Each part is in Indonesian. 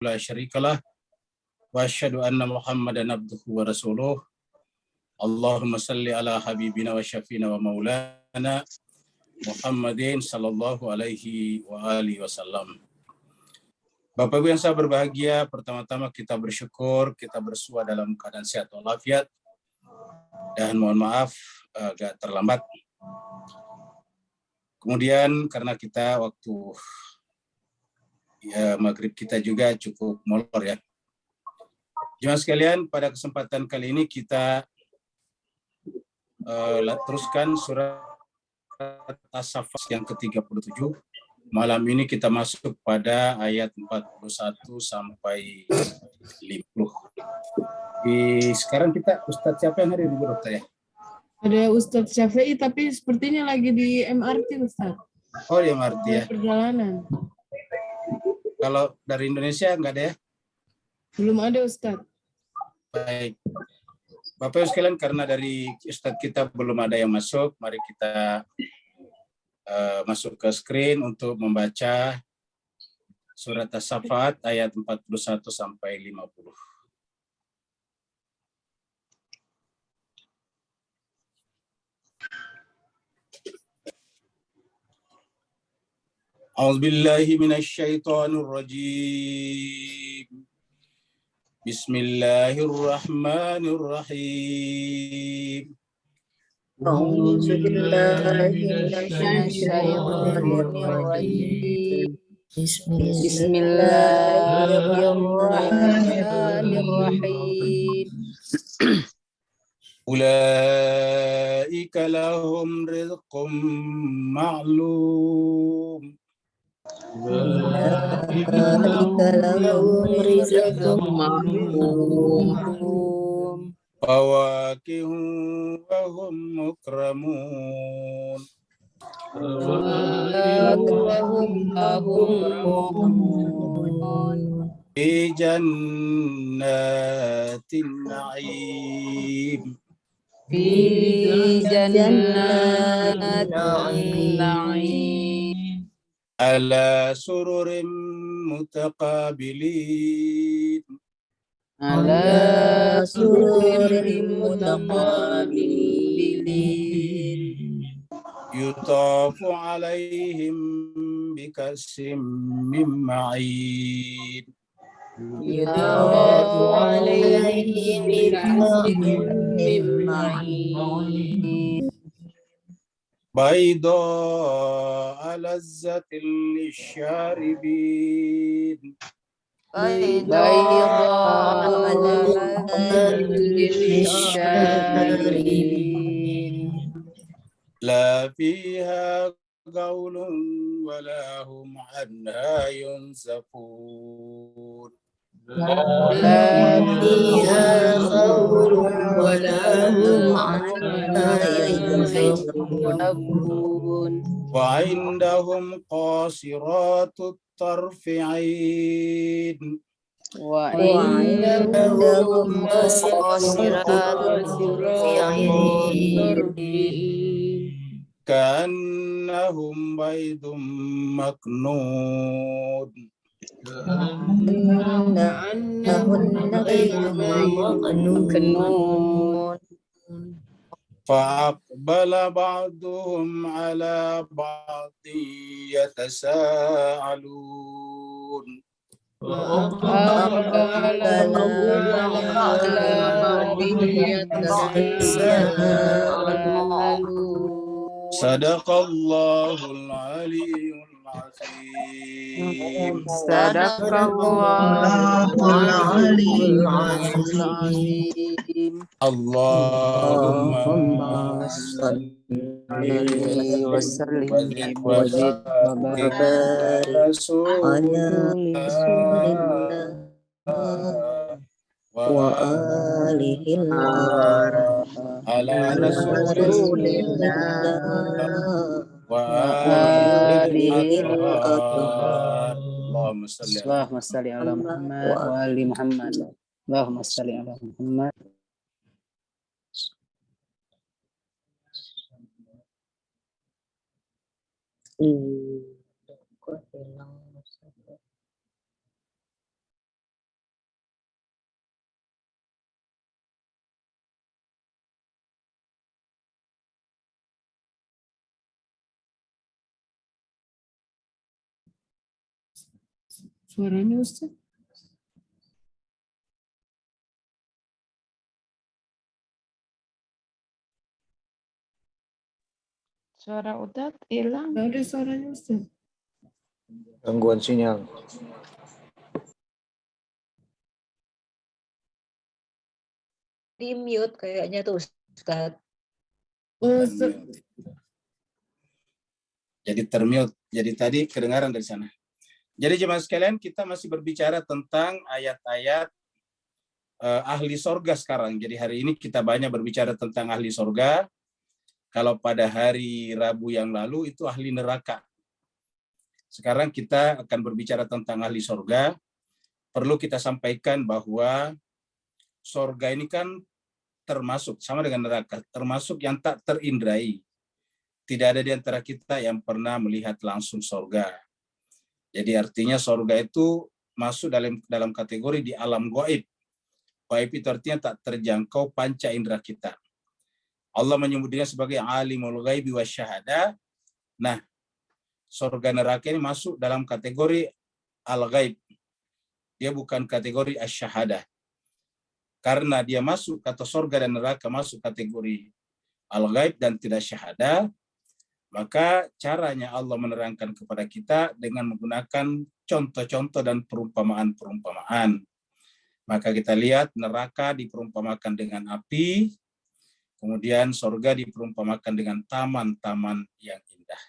la syarikalah wa asyhadu anna Muhammadan abduhu wa rasuluh. Allahumma salli ala habibina wa syafiina wa maulana Muhammadin sallallahu alaihi wa alihi wasallam. Bapak Ibu yang saya berbahagia, pertama-tama kita bersyukur kita bersua dalam keadaan sehat walafiat, dan mohon maaf agak terlambat. Kemudian karena kita waktu maghrib kita juga cukup molor ya. Jemaah sekalian, pada kesempatan kali ini kita teruskan surat As-Saffat yang ke-37. Malam ini kita masuk pada ayat 41 sampai 50. Sekarang kita Ustadz siapa yang hadir di Dokter ya? Ada Ustadz Syafi'i, tapi sepertinya lagi di MRT, Ustadz. Oh, di MRT ya. Perjalanan. Kalau dari Indonesia nggak ada ya? Belum ada, Ustadz. Baik. Bapak Ibu sekalian, karena dari Ustadz kita belum ada yang masuk, mari kita masuk ke screen untuk membaca surat As-Saffat ayat 41 sampai 50. A'udzubillahi minasyaitonirrajim. Bismillahirrahmanirrahim. Bismillahirrahmanirrahim. Ulaika lahum rizqum ma'lum. Fawakihu wa hum mukramun. Fi jannatin na'im. Fi jannatin na'im. Ala sururim mutaqabilin. Ala sururim mutaqabilin. Yutafu alaihim bikasim min ma'in. Yutafu alaihim bikasim min ma'in. Bayda lazzatil lisyaribin. Bayda lazzatil lisyaribin. La fiha gaulun wa la hum anha yunzafun. La fiha khawlun wa la hum anha yunzafun. Wa indahum qasiratut tarfi'in. Wa indahum qasiratut tarfi'in. Ka'annahum baydun maknud. Fa'aqbala ba'duhum ala ba'din yatasa'alun. Sadaqallahul aliyyul azim. Sadaqallahul azim. Allahumma salli wa sallim wa zid wa barik ala rasulillah wa alihi ala rasulillah wa alihi Allahumma salli ala Muhammad wa ali Muhammad. Allahumma salli ala Muhammad. Kok hilang? Suaranya Ustaz. Suara Udat hilang. Nggak ada suaranya Ustaz. Gangguan sinyal. Di mute kayaknya tuh Ustaz. Oh, Ustaz. Jadi termute. Jadi tadi kedengaran dari sana. Jadi jemaah sekalian, kita masih berbicara tentang ayat-ayat ahli sorga sekarang. Jadi hari ini kita banyak berbicara tentang ahli sorga. Kalau pada hari Rabu yang lalu itu ahli neraka. Sekarang kita akan berbicara tentang ahli sorga. Perlu kita sampaikan bahwa sorga ini kan termasuk, sama dengan neraka, termasuk yang tak terindrai. Tidak ada di antara kita yang pernah melihat langsung sorga. Jadi artinya sorga itu masuk dalam kategori di alam gaib. Gaib itu artinya tak terjangkau panca indera kita. Allah menyebutnya sebagai alimul ghaibi wasyahada. Nah, sorga neraka ini masuk dalam kategori al-ghaib. Dia bukan kategori asy-syahadah. Karena dia masuk, kata sorga dan neraka masuk kategori al-ghaib dan tidak syahadah, maka caranya Allah menerangkan kepada kita dengan menggunakan contoh-contoh dan perumpamaan-perumpamaan. Maka kita lihat neraka diperumpamakan dengan api, kemudian sorga diperumpamakan dengan taman-taman yang indah.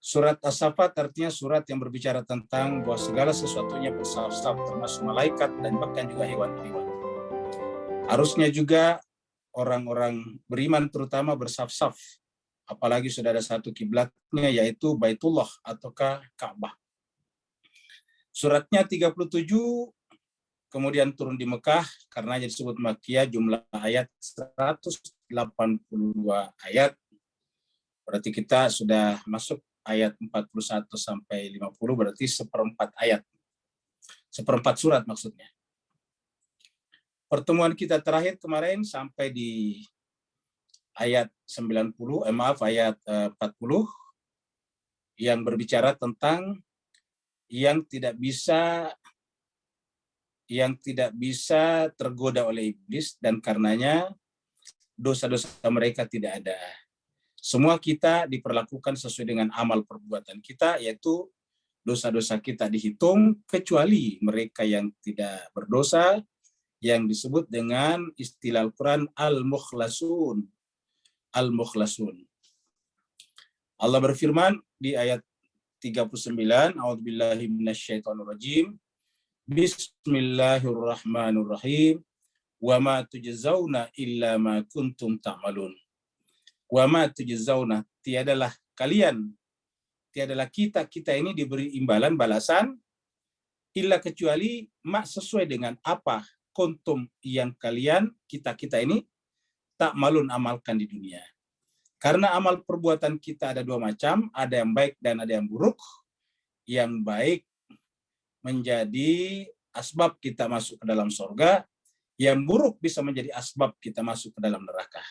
Surat As-Saffat artinya surat yang berbicara tentang bahwa segala sesuatunya bersaf-saf, termasuk malaikat dan bahkan juga hewan-hewan. Harusnya juga orang-orang beriman terutama bersaf-saf, apalagi sudah ada satu kiblatnya yaitu Baitullah ataukah Ka'bah. Suratnya 37, kemudian turun di Mekah karena disebut Makkiyah, jumlah ayat 182 ayat. Berarti kita sudah masuk ayat 41 sampai 50, berarti seperempat ayat. Seperempat surat maksudnya. Pertemuan kita terakhir kemarin sampai di ayat 90, ayat 40 yang berbicara tentang yang tidak bisa tergoda oleh iblis dan karenanya dosa-dosa mereka tidak ada. Semua kita diperlakukan sesuai dengan amal perbuatan kita, yaitu dosa-dosa kita dihitung kecuali mereka yang tidak berdosa yang disebut dengan istilah Al-Quran al-mukhlasun. Al-mukhlasun. Allah berfirman di ayat 39, A'udzubillahi minasyaitonirrajim. Bismillahirrahmanirrahim. Wa ma tujzauna illa ma kuntum ta'malun. Wa ma tujzauna, tiadalah kita ini diberi imbalan balasan illa kecuali sesuai dengan apa kuntum yang kalian kita ini tak malun amalkan di dunia. Karena amal perbuatan kita ada dua macam, ada yang baik dan ada yang buruk. Yang baik menjadi asbab kita masuk ke dalam surga, yang buruk bisa menjadi asbab kita masuk ke dalam neraka.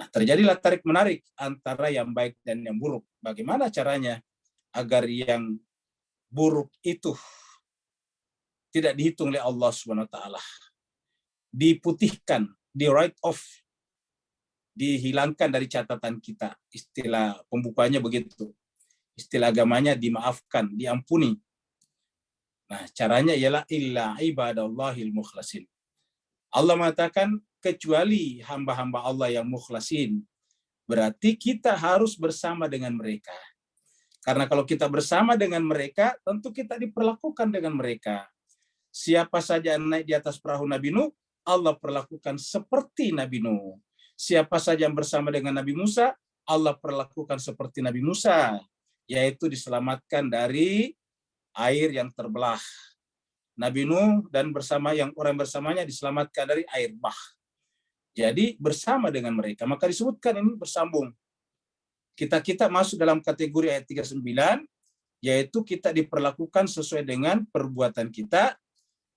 Nah, terjadilah tarik-menarik antara yang baik dan yang buruk. Bagaimana caranya agar yang buruk itu tidak dihitung oleh Allah SWT, diputihkan, di write off, dihilangkan dari catatan kita. Istilah pembukanya begitu. Istilah agamanya dimaafkan, diampuni. Nah, caranya ialah illa ibadallahil mukhlasin. Allah mengatakan kecuali hamba-hamba Allah yang mukhlasin. Berarti kita harus bersama dengan mereka. Karena kalau kita bersama dengan mereka, tentu kita diperlakukan dengan mereka. Siapa saja yang naik di atas perahu Nabi Nuh, Allah perlakukan seperti Nabi Nuh. Siapa saja yang bersama dengan Nabi Musa, Allah perlakukan seperti Nabi Musa, yaitu diselamatkan dari air yang terbelah. Nabi Nuh dan orang bersamanya diselamatkan dari air bah. Jadi bersama dengan mereka, maka disebutkan ini bersambung. Kita masuk dalam kategori ayat 39, yaitu kita diperlakukan sesuai dengan perbuatan kita,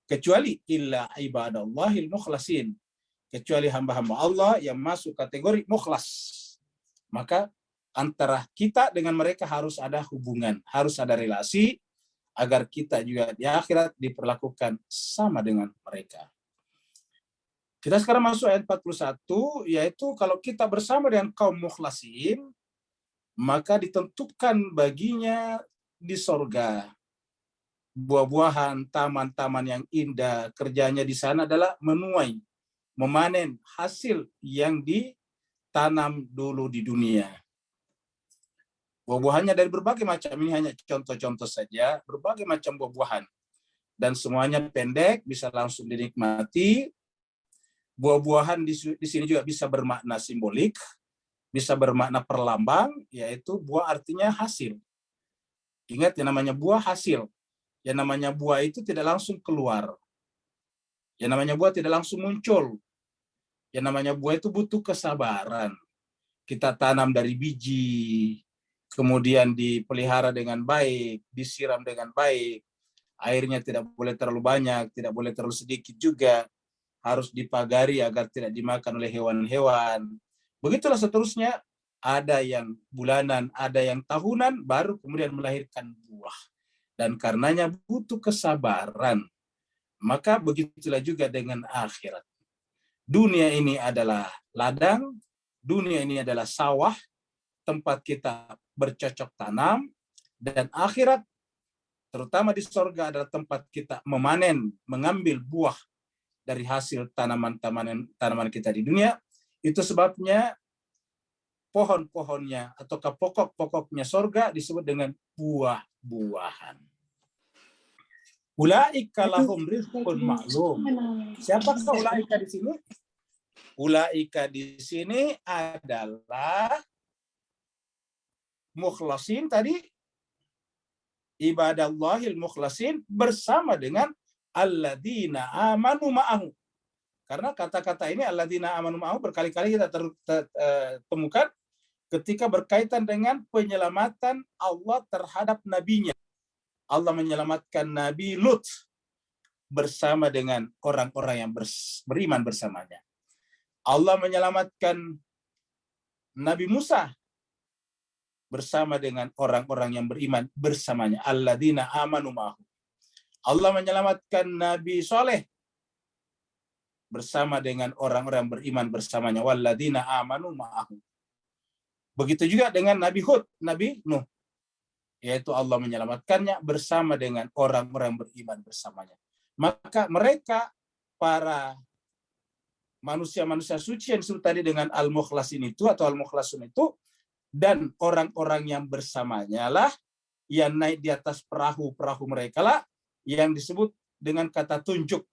kecuali illa ibadallahil mukhlasin, kecuali hamba-hamba Allah yang masuk kategori mukhlas. Maka antara kita dengan mereka harus ada hubungan, harus ada relasi, agar kita juga di akhirat diperlakukan sama dengan mereka. Kita sekarang masuk ayat 41, yaitu kalau kita bersama dengan kaum mukhlasin, maka ditentukan baginya di sorga buah-buahan, taman-taman yang indah. Kerjanya di sana adalah menuai, memanen hasil yang ditanam dulu di dunia. Buah-buahannya dari berbagai macam, ini hanya contoh-contoh saja, berbagai macam buah-buahan. Dan semuanya pendek, bisa langsung dinikmati. Buah-buahan di sini juga bisa bermakna simbolik, bisa bermakna perlambang, yaitu buah artinya hasil. Ingat, yang namanya buah hasil. Yang namanya buah itu tidak langsung keluar. Yang namanya buah tidak langsung muncul. Yang namanya buah itu butuh kesabaran. Kita tanam dari biji, kemudian dipelihara dengan baik, disiram dengan baik. Airnya tidak boleh terlalu banyak, tidak boleh terlalu sedikit juga. Harus dipagari agar tidak dimakan oleh hewan-hewan. Begitulah seterusnya. Ada yang bulanan, ada yang tahunan, baru kemudian melahirkan buah. Dan karenanya butuh kesabaran. Maka begitulah juga dengan akhirat. Dunia ini adalah ladang, dunia ini adalah sawah, tempat kita bercocok tanam, dan akhirat, terutama di sorga, adalah tempat kita memanen, mengambil buah dari hasil tanaman kita di dunia. Itu sebabnya pohon-pohonnya atau pokok-pokoknya sorga disebut dengan buah-buahan. Ulaika lahum rizqun ma'lum. Siapakah ulaika di sini? Ulaika di sini adalah mukhlasin tadi, ibadallahil mukhlasin bersama dengan alladzina amanu ma'ahu. Karena kata-kata ini alladzina amanu ma'ahu berkali-kali kita temukan ketika berkaitan dengan penyelamatan Allah terhadap nabinya. Allah menyelamatkan Nabi Lut bersama dengan orang-orang yang beriman bersamanya. Allah menyelamatkan Nabi Musa bersama dengan orang-orang yang beriman bersamanya. Alladzina amanu ma'ahu. Allah menyelamatkan Nabi Soleh bersama dengan orang-orang beriman bersamanya. Walladzina amanu ma'ahu. Begitu juga dengan Nabi Hud, Nabi Nuh. Yaitu Allah menyelamatkannya bersama dengan orang-orang beriman bersamanya. Maka mereka, para manusia-manusia suci yang disebut tadi dengan al-mukhlasin itu atau al-mukhlasun itu, dan orang-orang yang bersamanya lah, yang naik di atas perahu-perahu mereka lah, yang disebut dengan kata tunjuk.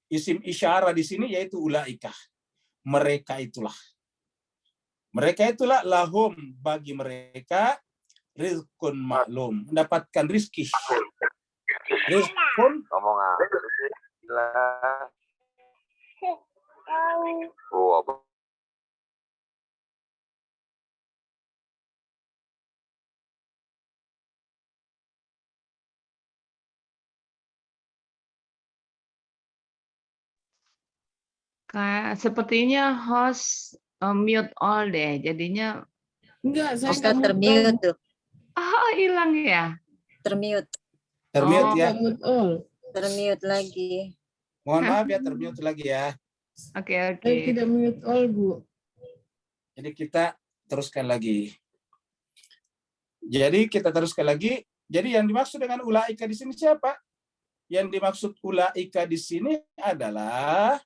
Isim isyarah di sini yaitu ulaikah. Mereka itulah. Mereka itulah lahum bagi mereka rizqun maklum, mendapatkan rizki. Rizqun Ngomong apa sih? Oh, apa? Kayak sepertinya host mute all deh. Jadinya Enggak, saya Ustaz nggak termute tuh. hilang ya. Termute. termute Oh. ya. Termute lagi. Mohon maaf ya, termute lagi ya. Oke. Saya tidak mute all, Bu. Jadi kita teruskan lagi. Jadi yang dimaksud dengan ulaika di sini siapa? Yang dimaksud ulaika di sini adalah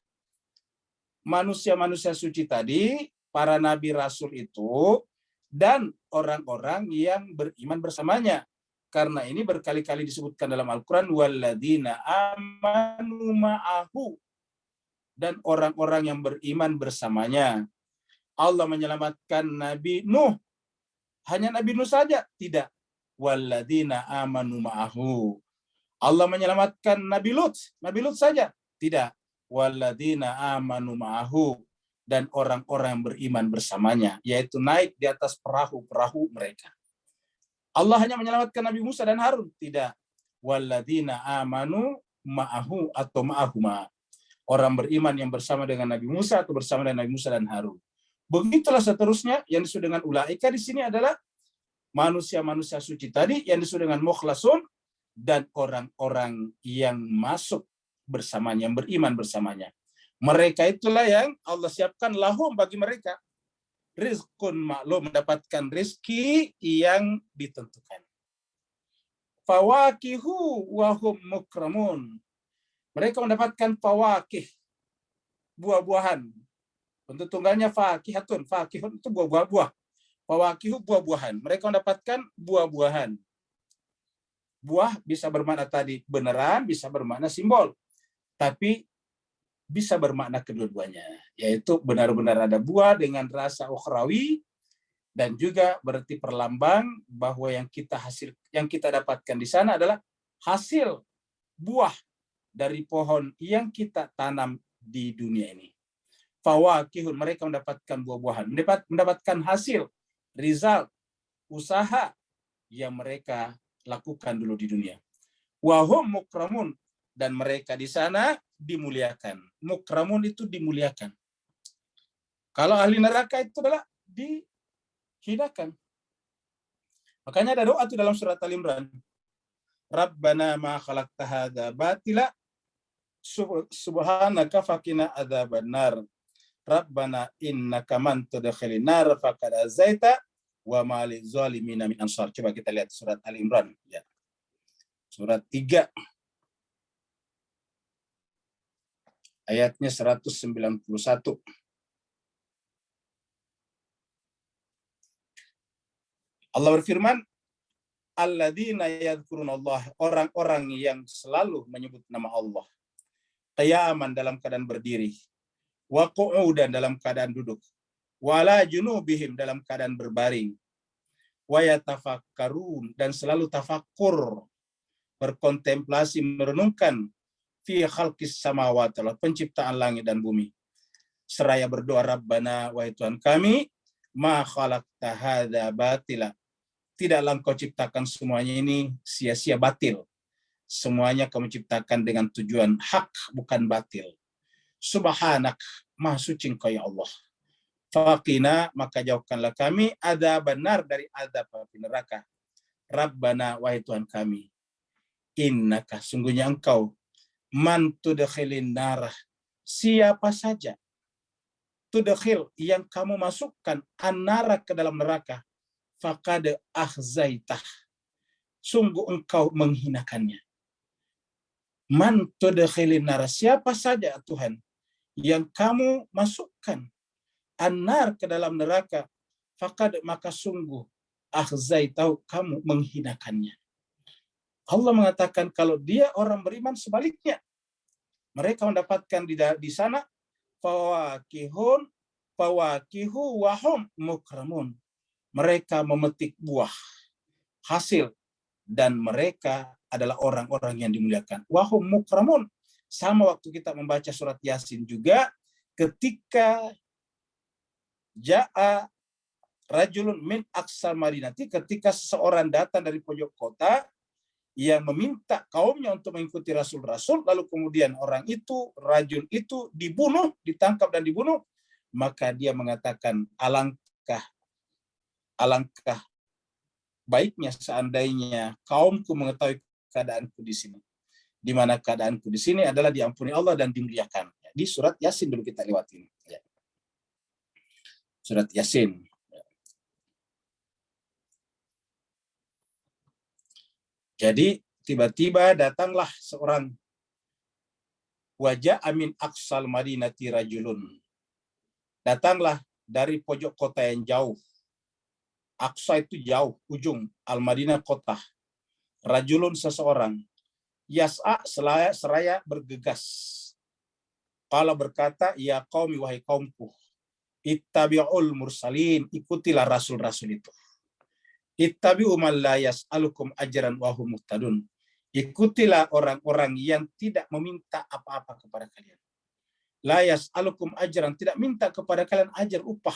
manusia-manusia suci tadi, para nabi rasul itu, dan orang-orang yang beriman bersamanya. Karena ini berkali-kali disebutkan dalam Al-Quran, walladzina amanu ma'ahu, dan orang-orang yang beriman bersamanya. Allah menyelamatkan Nabi Nuh. Hanya Nabi Nuh saja? Tidak. Walladzina amanu ma'ahu. Allah menyelamatkan Nabi Lut. Nabi Lut saja? Tidak. Walladzina amanu ma'ahu. Dan orang-orang yang beriman bersamanya. Yaitu naik di atas perahu-perahu mereka. Allah hanya menyelamatkan Nabi Musa dan Harun? Tidak. Walladzina amanu ma'ahu atau ma'ahuma. Orang beriman yang bersama dengan Nabi Musa atau bersama dengan Nabi Musa dan Harun. Begitulah seterusnya. Yang disebut dengan ulaika di sini adalah manusia-manusia suci tadi yang disebut dengan mukhlasun, dan orang-orang yang masuk bersamanya, yang beriman bersamanya. Mereka itulah yang Allah siapkan lahum bagi mereka. Rizqun maklum, mendapatkan rizki yang ditentukan. Fawakihu wahum mukramun. Mereka mendapatkan fawakih, buah-buahan. Bentuk tunggalnya fakihatun. Fakihun itu buah-buah. Fawakihu buah-buahan. Mereka mendapatkan buah-buahan. Buah bisa bermakna tadi beneran, bisa bermakna simbol. Tapi bisa bermakna kedua-duanya. Yaitu benar-benar ada buah dengan rasa ukhrawi, dan juga berarti perlambang bahwa yang kita dapatkan di sana adalah hasil buah dari pohon yang kita tanam di dunia ini. Fawakihun, mereka mendapatkan buah-buahan, mendapatkan hasil, result, usaha yang mereka lakukan dulu di dunia. Wahum mukramun, dan mereka di sana dimuliakan. Mukramun itu dimuliakan. Kalau ahli neraka itu adalah dihinakan. Makanya ada doa itu dalam surat Al-Imran. Rabbana ma khalaqta hadza batila subhanaka faqina adzabannar. Rabbana innaka man tudkhilin nar faqad azaita wa ma lizalimina min ansar. Coba kita lihat surat Al-Imran ya. Surat 3 ayatnya 191. Allah berfirman, alladzina yadhkurunallah, orang-orang yang selalu menyebut nama Allah. Qiyaman, dalam keadaan berdiri. Wa qu'udan, dalam keadaan duduk. Wala junubihim, dalam keadaan berbaring. Wa yatafakkarun, dan selalu tafakkur, berkontemplasi, merenungkan fi khalqis samawati, penciptaan langit dan bumi. Seraya berdoa, Rabbana, wahai Tuhan kami, ma khalaqta hadza batila, tidaklah Engkau ciptakan semuanya ini sia-sia, batil. Semuanya Kamu ciptakan dengan tujuan hak, bukan batil. Subhanak, maha suci Engkau ya Allah. Faqina, maka jauhkanlah kami adzaban nar, dari azab api neraka. Rabbana, wahai Tuhan kami, innaka, sungguhnya Engkau, man tudkhilin nar, siapa saja, tudkhil, yang Kamu masukkan, an-nara, ke dalam neraka, faqad akhzaitah, sungguh Engkau menghinakannya. Man tudkhilin nar, siapa saja Tuhan yang Kamu masukkan an-nar, ke dalam neraka, faqad, maka sungguh akhzaitahu, Kamu menghinakannya. Allah mengatakan kalau dia orang beriman sebaliknya, mereka mendapatkan di sana fawakihu wahum mukramun, mereka memetik buah hasil dan mereka adalah orang-orang yang dimuliakan. Wahum mukramun, sama waktu kita membaca surat Yasin juga, ketika ja'a rajulun min aqsal madinati, ketika seseorang datang dari pojok kota yang meminta kaumnya untuk mengikuti rasul-rasul, lalu kemudian orang itu, rajul itu dibunuh, ditangkap dan dibunuh, maka dia mengatakan, alangkah baiknya seandainya kaumku mengetahui keadaanku di sini. Di mana keadaanku di sini adalah diampuni Allah dan dimuliakan. Di surat Yasin dulu kita lewatin. Surat Yasin. Jadi tiba-tiba datanglah seorang, wajah amin aqsal madinati rajulun, datanglah dari pojok kota yang jauh. Aqsa itu jauh, ujung, al-Madinah kota. Rajulun, seseorang, yas'a, seraya bergegas. Qala, berkata, ya qaumi, wahai kaumku, ittabi'ul mursalin, ikutilah rasul-rasul itu. Ittabi'u man la yas'alukum ajran wa hum muhtadun. Ikutilah orang-orang yang tidak meminta apa-apa kepada kalian. La yas'alukum ajran, tidak minta kepada kalian ajar, upah.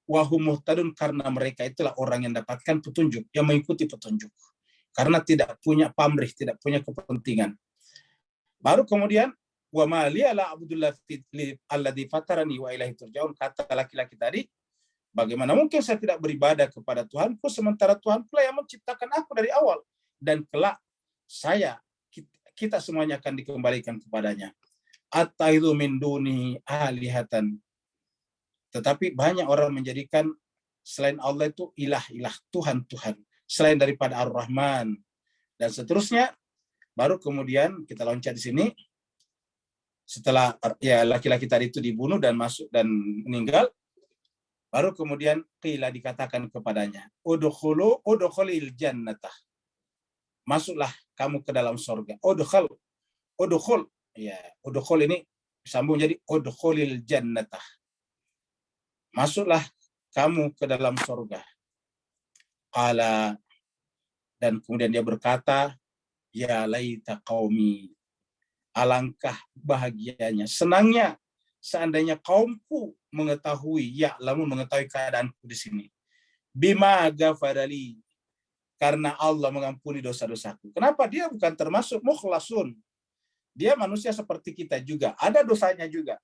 Wa hum muhtadun, karena mereka itulah orang yang dapatkan petunjuk, yang mengikuti petunjuk. Karena tidak punya pamrih, tidak punya kepentingan. Baru kemudian, wa ma liya la abdullah alladzi fatarani wa ilaihi turja'un, kata laki-laki tadi, bagaimana mungkin saya tidak beribadah kepada Tuhanku sementara Tuhanku lah yang menciptakan aku dari awal dan kelak kita semuanya akan dikembalikan kepadanya. Attaizu min duni alihatan. Tetapi banyak orang menjadikan selain Allah itu ilah-ilah, Tuhan-Tuhan, selain daripada Ar-Rahman dan seterusnya. Baru kemudian kita loncat di sini, setelah ya laki-laki tadi itu dibunuh dan masuk dan meninggal, baru kemudian qila dikatakan kepadanya, udkhulil jannatah. Masuklah kamu ke dalam surga. Udkhul. Ya, udkhul ini disambung jadi udkhulil jannatah. Masuklah kamu ke dalam surga. Qala, dan kemudian dia berkata, ya laita qaumi. Alangkah bahagianya, senangnya seandainya kaumku mengetahui keadaanku di sini. Bima ghafarali, karena Allah mengampuni dosa-dosaku. Kenapa? Dia bukan termasuk mukhlasun. Dia manusia seperti kita juga, ada dosanya juga.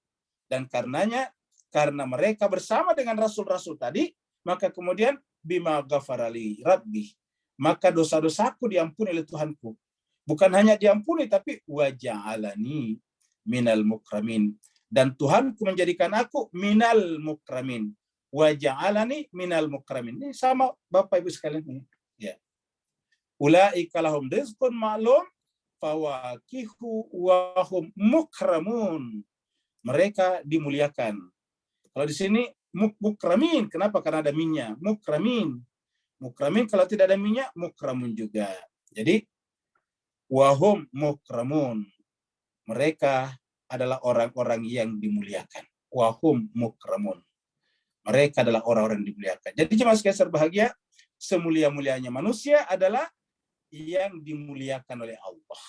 Dan karena mereka bersama dengan rasul-rasul tadi, maka kemudian bima ghafarali rabbi, maka dosa-dosaku diampuni oleh Tuhanku. Bukan hanya diampuni, tapi waja'alani minal mukramin. Dan Tuhanku menjadikan aku minal mukramin. Waja'alani minal mukramin. Ini sama Bapak Ibu sekalian. Ya. Ulaika lahum rizqun ma'lum fawakihu wahum mukramun. Mereka dimuliakan. Kalau di sini mukramin, kenapa? Karena ada minyak. Mukramin. Mukramin kalau tidak ada minyak, mukramun juga. Jadi wahum mukramun. Mereka adalah orang-orang yang dimuliakan. Wahum mukramun. Mereka adalah orang-orang yang dimuliakan. Jadi jemaah sekalian berbahagia, semulia-mulianya manusia adalah yang dimuliakan oleh Allah.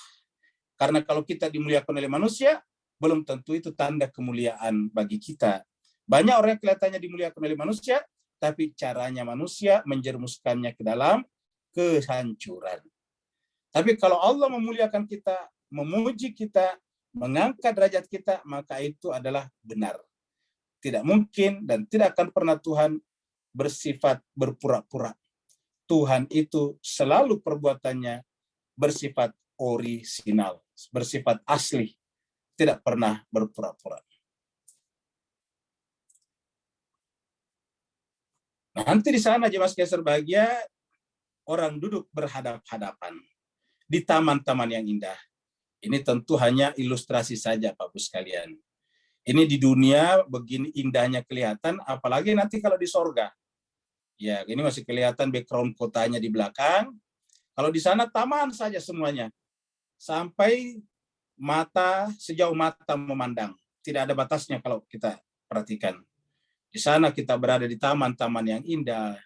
Karena kalau kita dimuliakan oleh manusia, belum tentu itu tanda kemuliaan bagi kita. Banyak orang yang kelihatannya dimuliakan oleh manusia, tapi caranya manusia menjerumuskannya ke dalam kehancuran. Tapi kalau Allah memuliakan kita, memuji kita, mengangkat derajat kita, maka itu adalah benar. Tidak mungkin dan tidak akan pernah Tuhan bersifat berpura-pura. Tuhan itu selalu perbuatannya bersifat orisinal, bersifat asli, tidak pernah berpura-pura. Nah, nanti di sana jemaah sekalian berbahagia, orang duduk berhadap-hadapan di taman-taman yang indah. Ini tentu hanya ilustrasi saja Bapak Ibu sekalian. Ini di dunia begini indahnya kelihatan, apalagi nanti kalau di sorga. Ya, ini masih kelihatan background kotanya di belakang. Kalau di sana taman saja semuanya. Sampai sejauh mata memandang. Tidak ada batasnya kalau kita perhatikan. Di sana kita berada di taman-taman yang indah.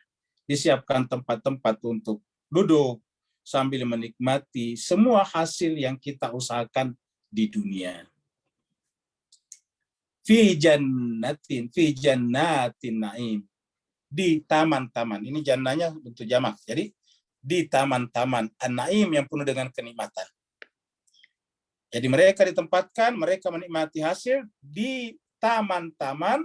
Disiapkan tempat-tempat untuk duduk sambil menikmati semua hasil yang kita usahakan di dunia. Fi jannatin naim. Di taman-taman. Ini jannahnya bentuk jamak. Jadi di taman-taman an-naim yang penuh dengan kenikmatan. Jadi mereka ditempatkan, mereka menikmati hasil di taman-taman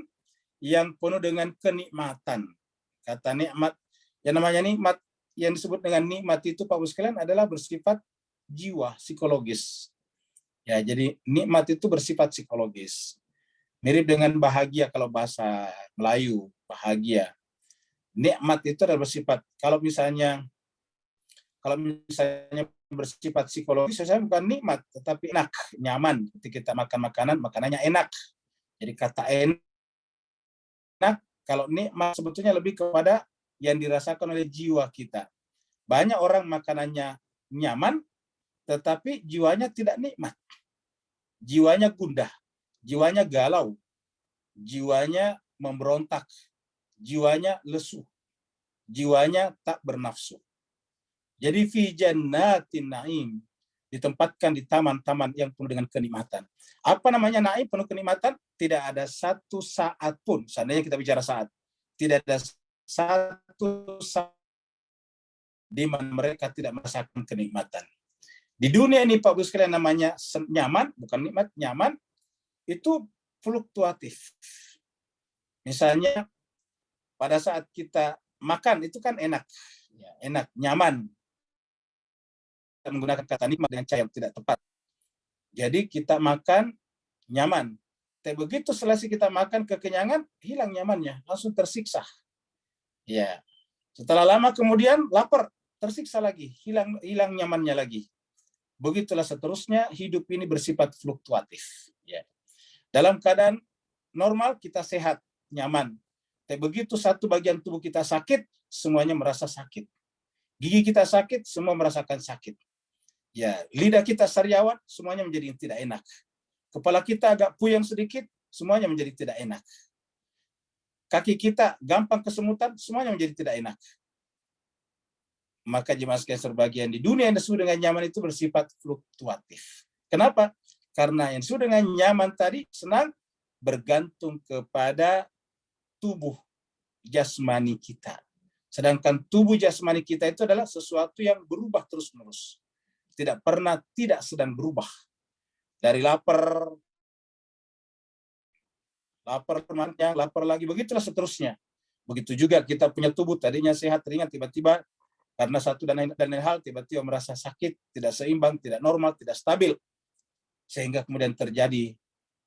yang penuh dengan kenikmatan. Kata nikmat, yang namanya nikmat, yang disebut dengan nikmat itu Pak Ibu sekalian adalah bersifat jiwa, psikologis. Ya, jadi nikmat itu bersifat psikologis. Mirip dengan bahagia kalau bahasa Melayu, bahagia. Nikmat itu adalah bersifat, kalau misalnya bersifat psikologis, saya bukan nikmat, tetapi enak, nyaman. Ketika kita makan makanan, makanannya enak. Jadi kata enak, kalau nikmat sebetulnya lebih kepada yang dirasakan oleh jiwa kita. Banyak orang makanannya nyaman, tetapi jiwanya tidak nikmat. Jiwanya gundah, jiwanya galau, jiwanya memberontak, jiwanya lesu, jiwanya tak bernafsu. Jadi fi jannatin naim, ditempatkan di taman-taman yang penuh dengan kenikmatan. Apa namanya naim penuh kenikmatan? Tidak ada satu saat pun, seandainya kita bicara saat, tidak ada satu saat di mana mereka tidak merasakan kenikmatan. Di dunia ini Pak Ibu sekalian namanya nyaman, bukan nikmat, nyaman, itu fluktuatif. Misalnya pada saat kita makan itu kan enak, ya, enak, nyaman. menggunakan kata nikmat dengan cara yang tidak tepat. Jadi kita makan nyaman. Tapi begitu selesai kita makan kekenyangan, hilang nyamannya, langsung tersiksa. Ya. Setelah lama kemudian lapar, tersiksa lagi, hilang nyamannya lagi. Begitulah seterusnya, hidup ini bersifat fluktuatif. Ya. Dalam keadaan normal kita sehat, nyaman. Tapi begitu satu bagian tubuh kita sakit, semuanya merasa sakit. Gigi kita sakit, semua merasakan sakit. Ya, lidah kita sariawan, semuanya menjadi tidak enak. Kepala kita agak puyeng sedikit, semuanya menjadi tidak enak. Kaki kita gampang kesemutan, semuanya menjadi tidak enak. Maka jemaah sekalian serbagian, di dunia yang disebut dengan nyaman itu bersifat fluktuatif. Kenapa? Karena yang disebut dengan nyaman tadi senang bergantung kepada tubuh jasmani kita. Sedangkan tubuh jasmani kita itu adalah sesuatu yang berubah terus-menerus. Tidak pernah tidak sedang berubah. Dari lapar kemudian lapar lagi, begitulah seterusnya. Begitu juga kita punya tubuh tadinya sehat ringan, tiba-tiba karena satu dan lain hal tiba-tiba merasa sakit, tidak seimbang, tidak normal, tidak stabil, sehingga kemudian terjadi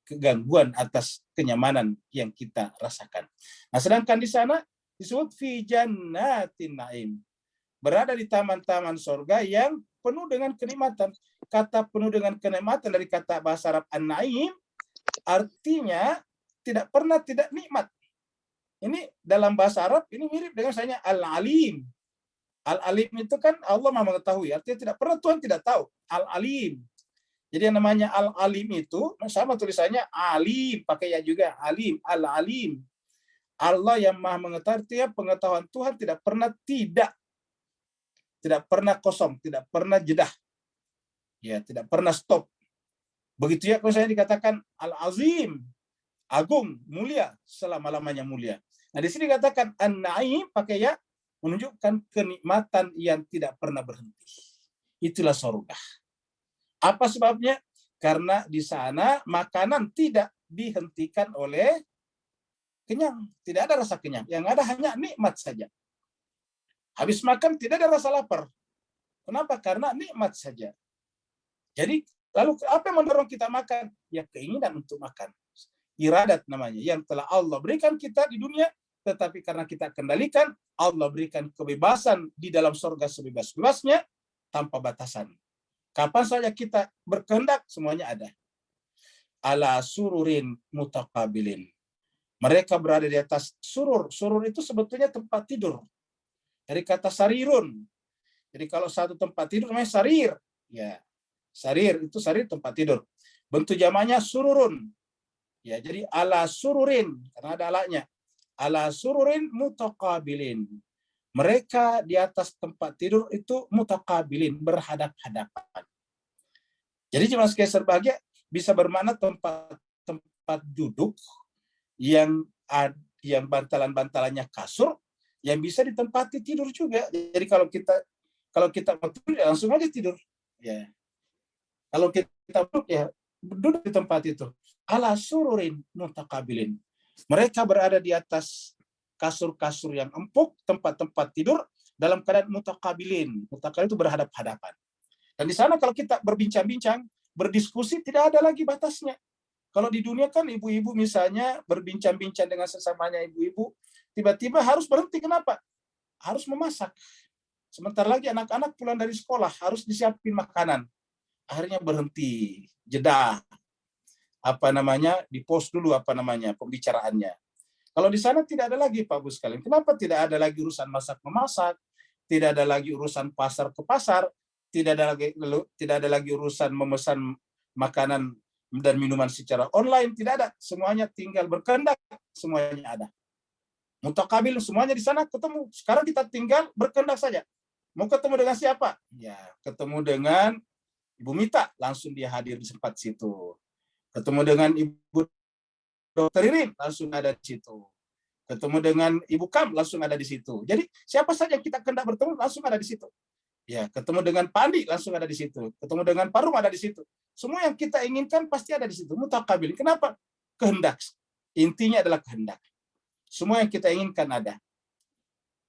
kegangguan atas kenyamanan yang kita rasakan. Nah, sedangkan di sana disebut fi jannatin naim, berada di taman-taman surga yang penuh dengan kenikmatan. Kata penuh dengan kenikmatan dari kata bahasa Arab an-naim artinya tidak pernah tidak nikmat. Ini dalam bahasa Arab ini mirip dengan misalnya al-alim. Al-alim itu kan Allah Maha mengetahui, artinya tidak pernah Tuhan tidak tahu. Al-alim. Jadi yang namanya al-alim itu sama tulisannya alim, pakai ya juga alim, al-alim. Allah yang Maha mengetahui, artinya pengetahuan Tuhan tidak pernah kosong, tidak pernah jedah. Ya, tidak pernah stop. Begitu ya kalau saya dikatakan al-azim, agung, mulia, selama-lamanya mulia. Nah, di sini dikatakan an-naim pakai ya, menunjukkan kenikmatan yang tidak pernah berhenti. Itulah surga. Apa sebabnya? Karena di sana makanan tidak dihentikan oleh kenyang. Tidak ada rasa kenyang. Yang ada hanya nikmat saja. Habis makan tidak ada rasa lapar. Kenapa? Karena nikmat saja. Jadi, lalu apa yang mendorong kita makan? Ya keinginan untuk makan. Iradat namanya. Yang telah Allah berikan kita di dunia, tetapi karena kita kendalikan, Allah berikan kebebasan di dalam surga sebebas-bebasnya, tanpa batasan. Kapan saja kita berkehendak, semuanya ada. Ala sururin mutaqabilin. Mereka berada di atas surur. Surur itu sebetulnya tempat tidur. Dari kata sarirun. Jadi kalau satu tempat tidur namanya sarir. Ya, sarir itu sarir tempat tidur. Bentuk jamaknya sururun. Ya, jadi ala sururin karena ada alanya. Ala sururin mutaqabilin. Mereka di atas tempat tidur itu mutaqabilin, berhadap-hadapan. Jadi jemaah sekalian berbahagia bisa bermakna tempat duduk yang bantalan-bantalannya kasur yang bisa ditempati tidur juga. Jadi kalau kita mau tidur ya langsung aja tidur. Ya. Kalau kita duduk di tempat itu. Ala sururin mutaqabilin. Mereka berada di atas kasur-kasur yang empuk, tempat-tempat tidur dalam keadaan mutaqabilin. Mutaqabilin itu berhadap-hadapan. Dan di sana kalau kita berbincang-bincang, berdiskusi tidak ada lagi batasnya. Kalau di dunia kan ibu-ibu misalnya berbincang-bincang dengan sesamanya ibu-ibu, tiba-tiba harus berhenti. Kenapa? Harus memasak. Sebentar lagi anak-anak pulang dari sekolah, harus disiapin makanan. Akhirnya berhenti, jeda. Di-pause dulu pembicaraannya. Kalau di sana tidak ada lagi Pak Bu sekalian. Kenapa tidak ada lagi urusan masak-memasak, tidak ada lagi urusan pasar ke pasar, tidak ada lagi urusan memesan makanan dan minuman secara online, tidak ada. Semuanya tinggal berkehendak, semuanya ada. Mutaqabil semuanya di sana ketemu. Sekarang kita tinggal berkehendak saja. Mau ketemu dengan siapa? Ya, ketemu dengan Ibu Mita, langsung dia hadir di tempat situ. Ketemu dengan Ibu Dr. Irin, langsung ada di situ. Ketemu dengan Ibu Kam, langsung ada di situ. Jadi siapa saja yang kita kehendak bertemu, langsung ada di situ. Ya, ketemu dengan Pak Andi, langsung ada di situ. Ketemu dengan Pak Rum, ada di situ. Semua yang kita inginkan pasti ada di situ. Mutaqabil. Kenapa? Kehendak. Intinya adalah kehendak. Semua yang kita inginkan ada.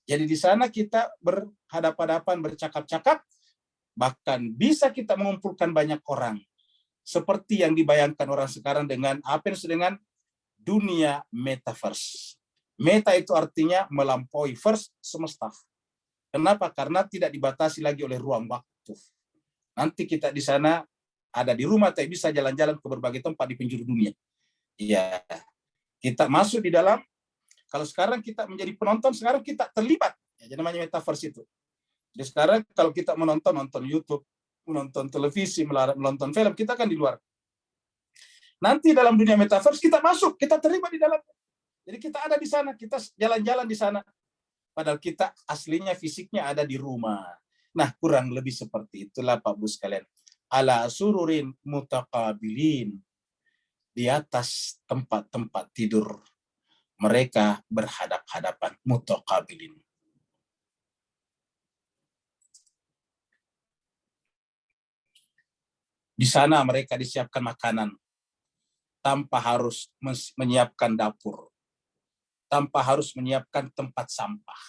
Jadi di sana kita berhadapan-hadapan, bercakap-cakap, Bahkan bisa kita mengumpulkan banyak orang. Seperti yang dibayangkan orang sekarang dengan apa yang disebut dengan dunia metaverse. Meta itu artinya melampaui, verse semesta. Kenapa? Karena tidak dibatasi lagi oleh ruang waktu. Nanti kita di sana ada di rumah, tapi bisa jalan-jalan ke berbagai tempat di penjuru dunia. Ya, kita masuk di dalam. Kalau sekarang kita menjadi penonton, sekarang kita terlibat. Ya, jadi namanya metaverse itu. Jadi sekarang kalau kita nonton YouTube, menonton televisi, menonton film, kita kan di luar. Nanti dalam dunia metaverse kita masuk, kita terlibat di dalam. Jadi kita ada di sana, kita jalan-jalan di sana. Padahal kita aslinya fisiknya ada di rumah. Nah, kurang lebih seperti itulah Pak Bu sekalian. Ala sururin mutaqabilin. Di atas tempat-tempat tidur mereka berhadap-hadapan, mutaqabilin. Di sana mereka disiapkan makanan tanpa harus menyiapkan dapur, tanpa harus menyiapkan tempat sampah.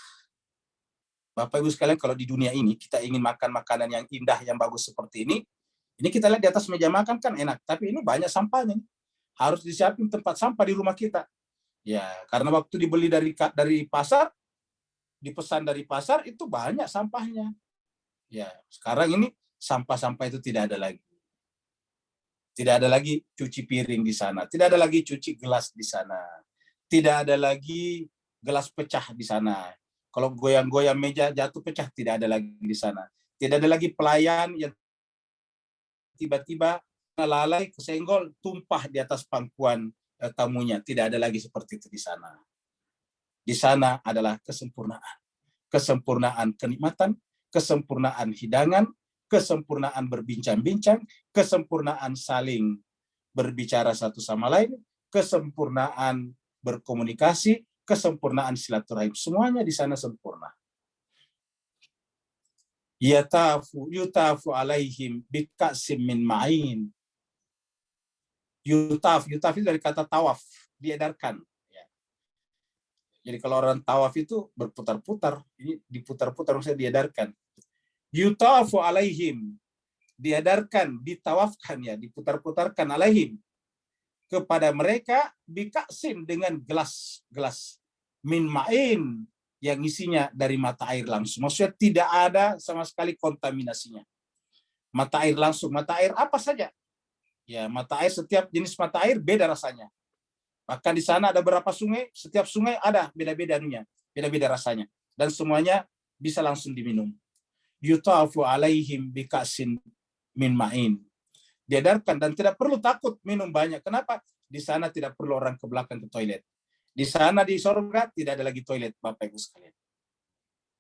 Bapak Ibu sekalian, kalau di dunia ini kita ingin makan makanan yang indah, yang bagus seperti ini kita lihat di atas meja makan kan enak, tapi ini banyak sampahnya. Harus disiapin tempat sampah di rumah kita. Ya, karena waktu dibeli dari pasar, dipesan dari pasar itu banyak sampahnya. Ya, sekarang ini sampah-sampah itu tidak ada lagi. Tidak ada lagi cuci piring di sana, tidak ada lagi cuci gelas di sana. Tidak ada lagi gelas pecah di sana. Kalau goyang-goyang meja jatuh pecah, tidak ada lagi di sana. Tidak ada lagi pelayan yang tiba-tiba lalai kesenggol tumpah di atas pangkuan tamunya. Tidak ada lagi seperti itu di sana. Di sana adalah kesempurnaan. Kesempurnaan kenikmatan, kesempurnaan hidangan, kesempurnaan berbincang-bincang, kesempurnaan saling berbicara satu sama lain, kesempurnaan berkomunikasi, kesempurnaan silaturahim. Semuanya di sana sempurna. Yutafu alaihim bika'sim min ma'in. Yutaf itu dari kata tawaf, diedarkan. Jadi kalau orang tawaf itu berputar-putar, ini diputar-putar maksudnya diedarkan. Yutafu alaihim, diedarkan, ditawafkan ya, diputar-putarkan alaihim kepada mereka bika'sim dengan gelas-gelas min ma'in yang isinya dari mata air langsung. Maksudnya tidak ada sama sekali kontaminasinya. Mata air langsung, mata air apa saja. Ya, mata air, setiap jenis mata air beda rasanya. Bahkan di sana ada beberapa sungai, setiap sungai ada beda-beda anunya, beda-beda rasanya. Dan semuanya bisa langsung diminum. Yutafu alaihim bika'sin min ma'in. Diedarkan dan tidak perlu takut minum banyak. Kenapa? Di sana tidak perlu orang ke belakang ke toilet. Di sana di surga tidak ada lagi toilet, Bapak Ibu sekalian.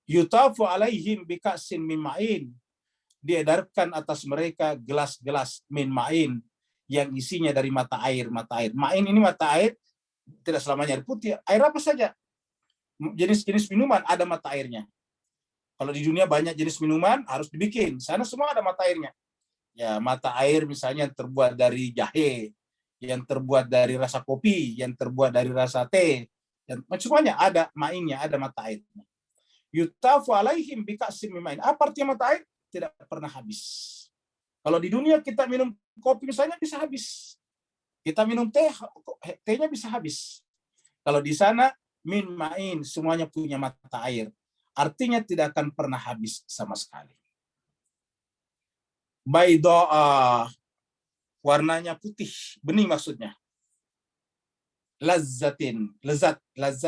Yutafu alaihim bika'sin min ma'in. Diedarkan atas mereka gelas-gelas min ma'in yang isinya dari mata air. Ma'in ini mata air, tidak selamanya air putih. Air apa saja. Jenis-jenis minuman ada mata airnya. Kalau di dunia banyak jenis minuman harus dibikin. Sana semua ada mata airnya. Ya, mata air misalnya yang terbuat dari jahe, yang terbuat dari rasa kopi, yang terbuat dari rasa teh, dan semuanya ada ma'innya, ada mata airnya. Yutafu alaihim bika'sim min ma'in. Apa artinya mata air? Tidak pernah habis. Kalau di dunia kita minum kopi misalnya bisa habis. Kita minum teh, tehnya bisa habis. Kalau di sana min ma'in, semuanya punya mata air. Artinya tidak akan pernah habis sama sekali. Baidoa, warnanya putih, bening maksudnya. Lazzatin, lezat,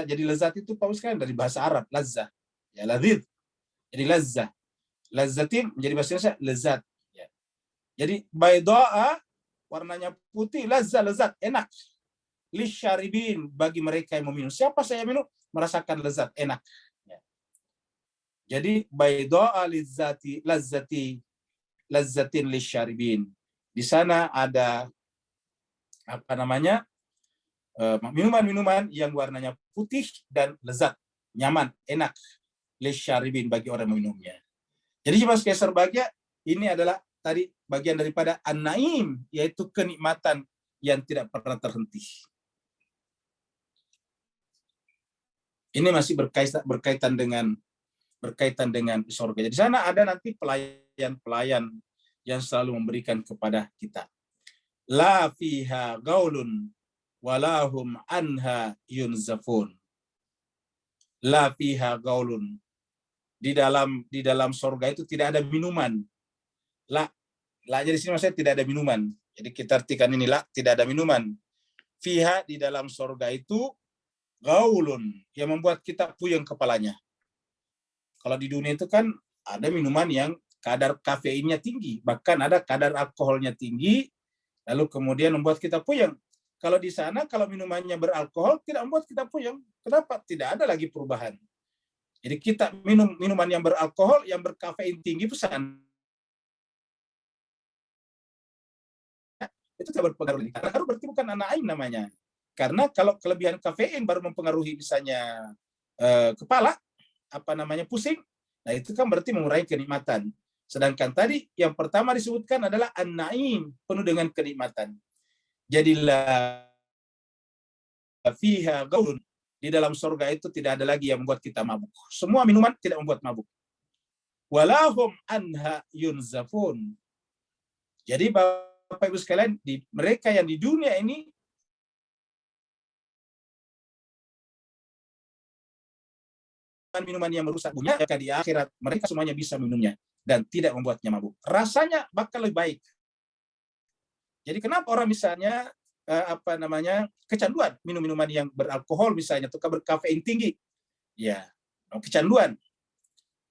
jadi lezat itu Pak sekalian dari bahasa Arab, lazzah. Ya, ladzid. Jadi lazzah. Lazzatin menjadi bahasa Indonesia lezat. Ya. Jadi baidoa, warnanya putih, lazzah, lezat, enak. Lisyaribin, bagi mereka yang meminum. Siapa saya minum merasakan lezat, enak. Ya. Jadi baidoa lazzatin lisyaribin. Di sana ada minuman-minuman yang warnanya putih dan lezat, nyaman, enak, lisyaribin bagi orang meminumnya. Jadi Mas Kaisar Bagja, ini adalah tadi bagian daripada an-naim, yaitu kenikmatan yang tidak pernah terhenti. Ini masih berkaitan dengan berkaitan dengan surga. Di sana ada nanti pelayan-pelayan yang selalu memberikan kepada kita. La fiha gaulun walahum anha yunzafun. La fiha gaulun. Di dalam surga itu tidak ada minuman. La jadi sini maksudnya tidak ada minuman. Jadi kita artikan ini la, tidak ada minuman. Fiha, di dalam surga itu gaulun, yang membuat kita puyeng kepalanya. Kalau di dunia itu kan ada minuman yang kadar kafeinnya tinggi, bahkan ada kadar alkoholnya tinggi, lalu kemudian membuat kita puyeng. Kalau di sana, kalau minumannya beralkohol, tidak membuat kita puyeng. Kenapa? Tidak ada lagi perubahan. Jadi kita minum minuman yang beralkohol, yang berkafein tinggi, pesan itu tidak berpengaruh. Karena berarti bukan anaim namanya. Karena kalau kelebihan kafein baru mempengaruhi misalnya kepala, pusing, nah itu kan berarti mengurangi kenikmatan. Sedangkan tadi yang pertama disebutkan adalah an-naim, penuh dengan kenikmatan. Jadilah fiha gaulun, di dalam surga itu tidak ada lagi yang membuat kita mabuk. Semua minuman tidak membuat mabuk. Walahum anha yunzafun. Jadi Bapak Ibu sekalian, mereka yang di dunia ini minuman yang merusak dunia, maka di akhirat mereka semuanya bisa minumnya dan tidak membuatnya mabuk. Rasanya bakal lebih baik. Jadi kenapa orang misalnya kecanduan minum minuman yang beralkohol misalnya atau berkafein tinggi? Ya, kecanduan.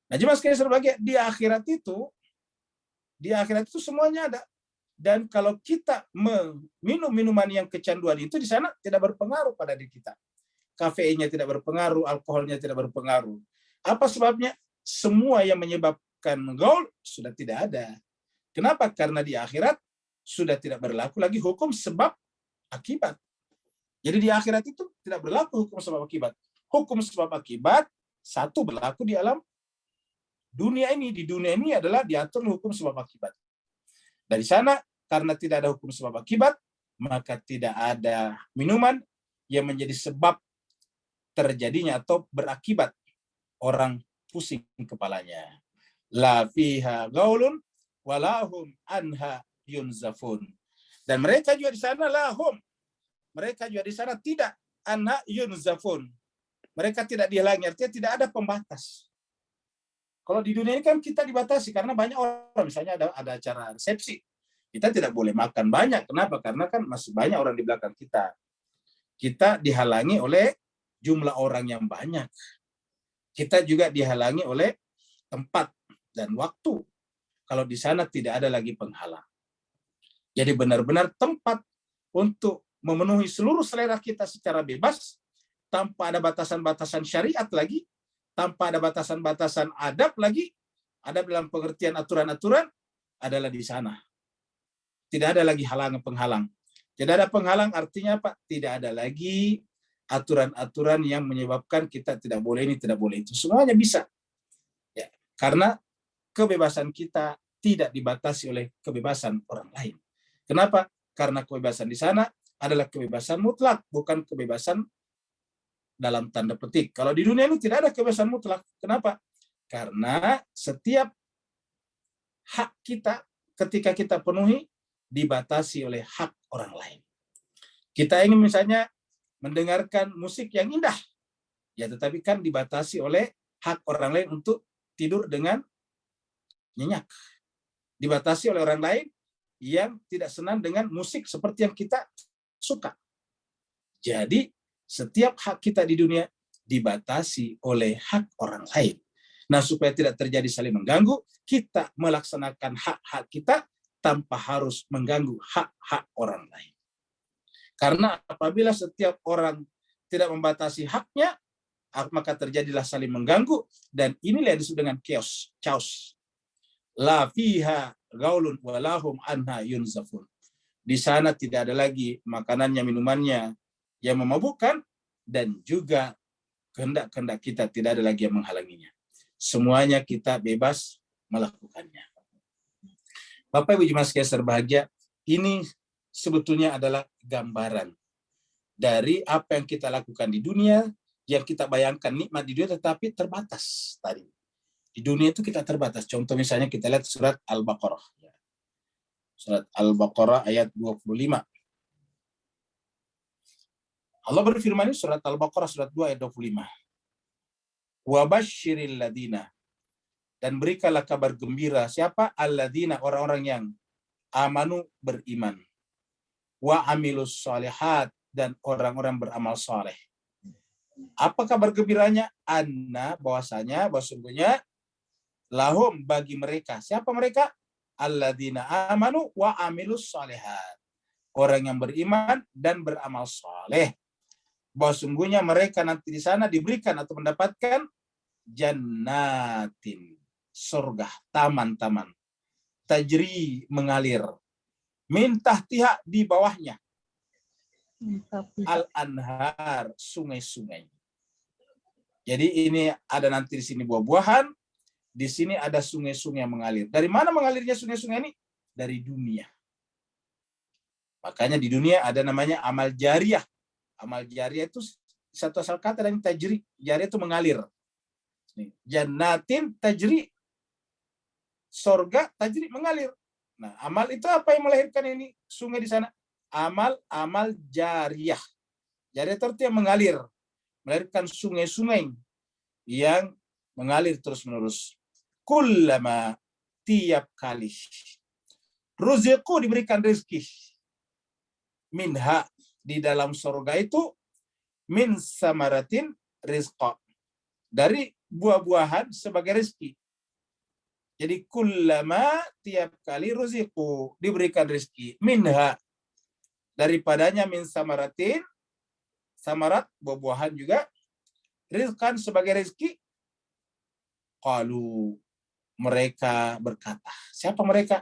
Nah, jemaah sekalian berbahagia, di akhirat itu semuanya ada. Dan kalau kita minum minuman yang kecanduan itu di sana tidak berpengaruh pada diri kita. Kafeinnya tidak berpengaruh, alkoholnya tidak berpengaruh. Apa sebabnya? Semua yang menyebabkan gaul sudah tidak ada. Kenapa? Karena di akhirat sudah tidak berlaku lagi hukum sebab akibat. Jadi di akhirat itu tidak berlaku hukum sebab akibat. Hukum sebab akibat satu berlaku di alam dunia ini. Di dunia ini adalah diatur hukum sebab akibat. Dari sana, karena tidak ada hukum sebab akibat, maka tidak ada minuman yang menjadi sebab terjadinya atau berakibat orang pusing kepalanya. La fiha gaulun walahum anha yunzafun. Dan mereka juga di sana lahum. Mereka juga di sana tidak anha yunzafun. Mereka tidak dihalangi, artinya tidak ada pembatas. Kalau di dunia ini kan kita dibatasi karena banyak orang, misalnya ada acara resepsi. Kita tidak boleh makan banyak. Kenapa? Karena kan masih banyak orang di belakang kita. Kita dihalangi oleh jumlah orang yang banyak. Kita juga dihalangi oleh tempat dan waktu. Kalau di sana tidak ada lagi penghalang. Jadi benar-benar tempat untuk memenuhi seluruh selera kita secara bebas, tanpa ada batasan-batasan syariat lagi, tanpa ada batasan-batasan adab lagi, adab dalam pengertian aturan-aturan adalah di sana. Tidak ada lagi halangan-penghalang. Tidak ada penghalang artinya apa? Tidak ada lagi aturan-aturan yang menyebabkan kita tidak boleh ini, tidak boleh itu. Semuanya bisa. Ya, karena kebebasan kita tidak dibatasi oleh kebebasan orang lain. Kenapa? Karena kebebasan di sana adalah kebebasan mutlak, bukan kebebasan dalam tanda petik. Kalau di dunia ini tidak ada kebebasan mutlak. Kenapa? Karena setiap hak kita ketika kita penuhi dibatasi oleh hak orang lain. Kita ingin misalnya mendengarkan musik yang indah, ya tetapi kan dibatasi oleh hak orang lain untuk tidur dengan nyenyak. Dibatasi oleh orang lain yang tidak senang dengan musik seperti yang kita suka. Jadi setiap hak kita di dunia dibatasi oleh hak orang lain. Nah, supaya tidak terjadi saling mengganggu, kita melaksanakan hak-hak kita tanpa harus mengganggu hak-hak orang lain. Karena apabila setiap orang tidak membatasi haknya, maka terjadilah saling mengganggu, dan inilah yang disebut dengan chaos. La fiha gaulun walahum anha yunzafun. Di sana tidak ada lagi makanannya, minumannya yang memabukkan, dan juga kehendak-kehendak kita tidak ada lagi yang menghalanginya. Semuanya kita bebas melakukannya. Bapak Ibu jemaah sekalian berbahagia, ini sebetulnya adalah gambaran dari apa yang kita lakukan di dunia, yang kita bayangkan nikmat di dunia tetapi terbatas tadi. Di dunia itu kita terbatas. Contoh misalnya kita lihat surat Al-Baqarah. Surat Al-Baqarah ayat 25. Allah berfirman ini surat Al-Baqarah surat 2 ayat 25. Wa basyiril ladina, dan berikanlah kabar gembira siapa? Alladzina, orang-orang yang amanu, beriman. Wa amilus shalihat, dan orang-orang beramal saleh. Apa kabar gembiranya? Anna, bahwasanya, sungguhnya lahum, bagi mereka. Siapa mereka? Alladzina amanu wa amilus shalihat. Orang yang beriman dan beramal saleh. Bahwa sungguhnya mereka nanti di sana diberikan atau mendapatkan jannatin, surga, taman-taman, tajri, mengalir, min tahtiha, di bawahnya, al-anhar, sungai-sungai. Jadi ini ada nanti di sini buah-buahan, di sini ada sungai-sungai yang mengalir. Dari mana mengalirnya sungai-sungai ini? Dari dunia. Makanya di dunia ada namanya amal jariyah. Amal jariyah itu satu asal kata dari tajri. Jariyah itu mengalir. Jannatin tajri, surga tajri, mengalir. Nah, amal itu apa yang melahirkan ini sungai di sana? Amal jariyah. Jariyah itu artinya mengalir, melahirkan sungai-sungai yang mengalir terus-menerus. Kullama, tiap kali, ruziqu, diberikan rezeki, minha, di dalam surga itu, min samaratin rizqa, dari buah-buahan sebagai rezeki. Jadi kullama, tiap kali, ruziqu, diberikan rezeki, minha, daripadanya, min samaratin, samarat, buah-buahan juga, rizqan, sebagai rezeki. Qalu, mereka berkata. Siapa mereka?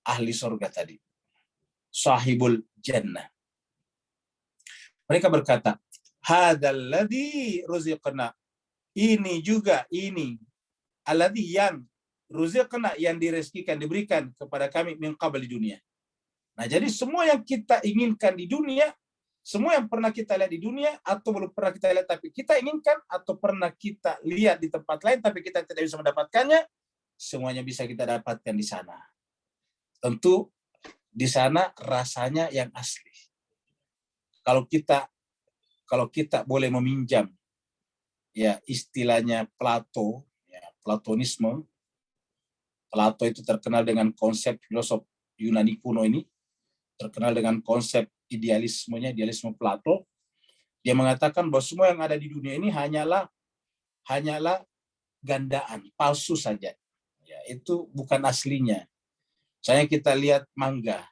Ahli surga tadi. Sahibul jannah. Mereka berkata, hadzal ladzi ruziqna. Ini juga, ini. Alladzi, yang ruziqna, yang direzekikan, diberikan kepada kami min qabl, di dunia. Nah, jadi semua yang kita inginkan di dunia, semua yang pernah kita lihat di dunia, atau belum pernah kita lihat tapi kita inginkan, atau pernah kita lihat di tempat lain tapi kita tidak bisa mendapatkannya, semuanya bisa kita dapatkan di sana. Tentu di sana rasanya yang asli. Kalau kita boleh meminjam ya istilahnya Plato, ya, Platonisme. Plato itu terkenal dengan konsep filosof Yunani kuno ini, terkenal dengan konsep idealismenya, idealisme Plato. Dia mengatakan bahwa semua yang ada di dunia ini hanyalah gandaan, palsu saja. Ya, itu bukan aslinya. Misalnya kita lihat mangga.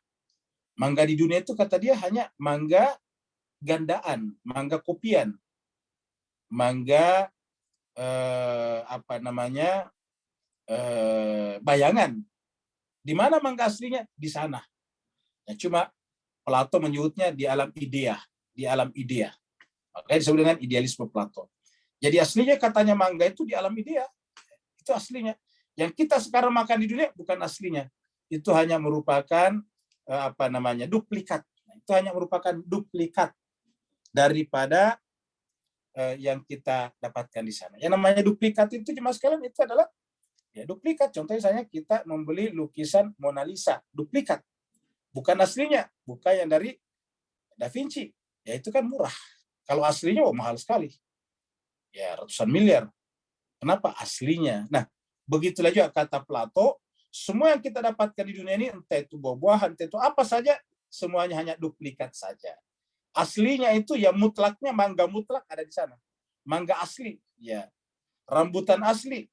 Mangga di dunia itu kata dia hanya mangga gandaan, mangga kopian, mangga bayangan. Di mana mangga aslinya? Di sana. Ya, cuma Plato menyebutnya di alam idea, Makanya disebut dengan idealisme Plato. Jadi aslinya katanya mangga itu di alam idea, itu aslinya. Yang kita sekarang makan di dunia bukan aslinya. Itu hanya merupakan duplikat. Itu hanya merupakan duplikat daripada yang kita dapatkan di sana. Yang namanya duplikat itu cuma sekalian itu adalah ya duplikat. Contohnya misalnya kita membeli lukisan Mona Lisa, duplikat. Bukan aslinya, bukan yang dari Da Vinci. Ya itu kan murah. Kalau aslinya mahal sekali. Ya ratusan miliar. Kenapa? Aslinya. Nah, begitulah juga kata Plato, semua yang kita dapatkan di dunia ini, entah itu buah-buahan, entah itu apa saja, semuanya hanya duplikat saja. Aslinya itu ya mutlaknya, mangga mutlak ada di sana. Mangga asli, ya. Rambutan asli,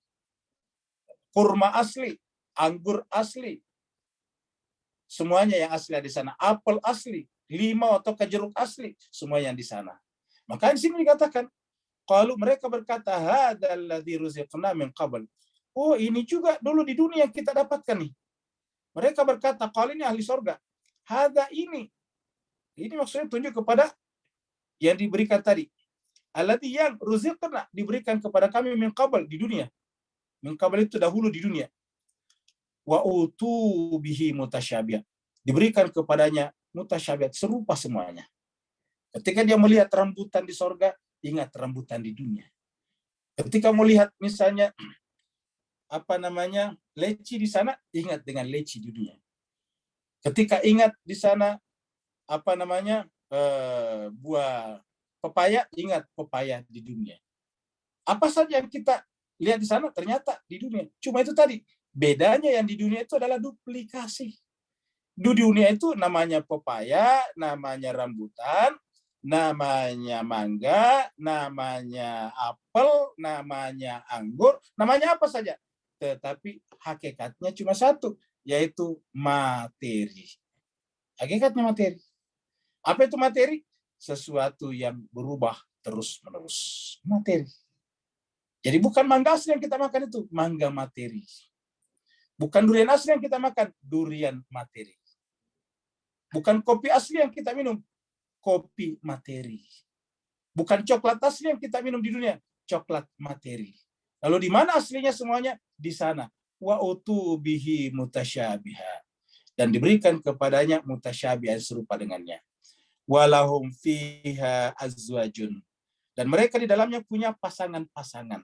kurma asli, anggur asli. Semuanya yang asli ada di sana. Apel asli, limau atau jeruk asli, semua yang di sana. Maka di sini dikatakan, kalau mereka berkata, hadzal ladzi ruziqna min qabl. Oh, ini juga dulu di dunia kita dapatkan nih. Mereka berkata, kalau ini ahli surga. Hadza ini. Ini maksudnya tunjuk kepada yang diberikan tadi. Alladzi, yang ruziqna, diberikan kepada kami min qabl, di dunia. Min qabl itu dahulu di dunia. Wa utu bihi mutasyabihat. Diberikan kepadanya mutasyabihat, serupa semuanya. Ketika dia melihat rambutan di surga, ingat rambutan di dunia. Ketika melihat misalnya leci di sana, ingat dengan leci di dunia. Ketika ingat di sana buah pepaya, ingat pepaya di dunia. Apa saja yang kita lihat di sana ternyata di dunia. Cuma itu tadi, bedanya yang di dunia itu adalah duplikasi. Di dunia itu namanya pepaya, namanya rambutan, namanya mangga, namanya apel, namanya anggur, namanya apa saja. Tetapi hakikatnya cuma satu, yaitu materi. Hakikatnya materi. Apa itu materi? Sesuatu yang berubah terus-menerus. Materi. Jadi bukan mangga asli yang kita makan itu, mangga materi. Bukan durian asli yang kita makan, durian materi. Bukan kopi asli yang kita minum, kopi materi. Bukan coklat asli yang kita minum di dunia, coklat materi. Lalu di mana aslinya semuanya? Di sana. Wa utubihi mutasyabiha. Dan diberikan kepadanya mutasyabihan serupa dengannya. Walahum fiha azwajun. Dan mereka di dalamnya punya pasangan-pasangan.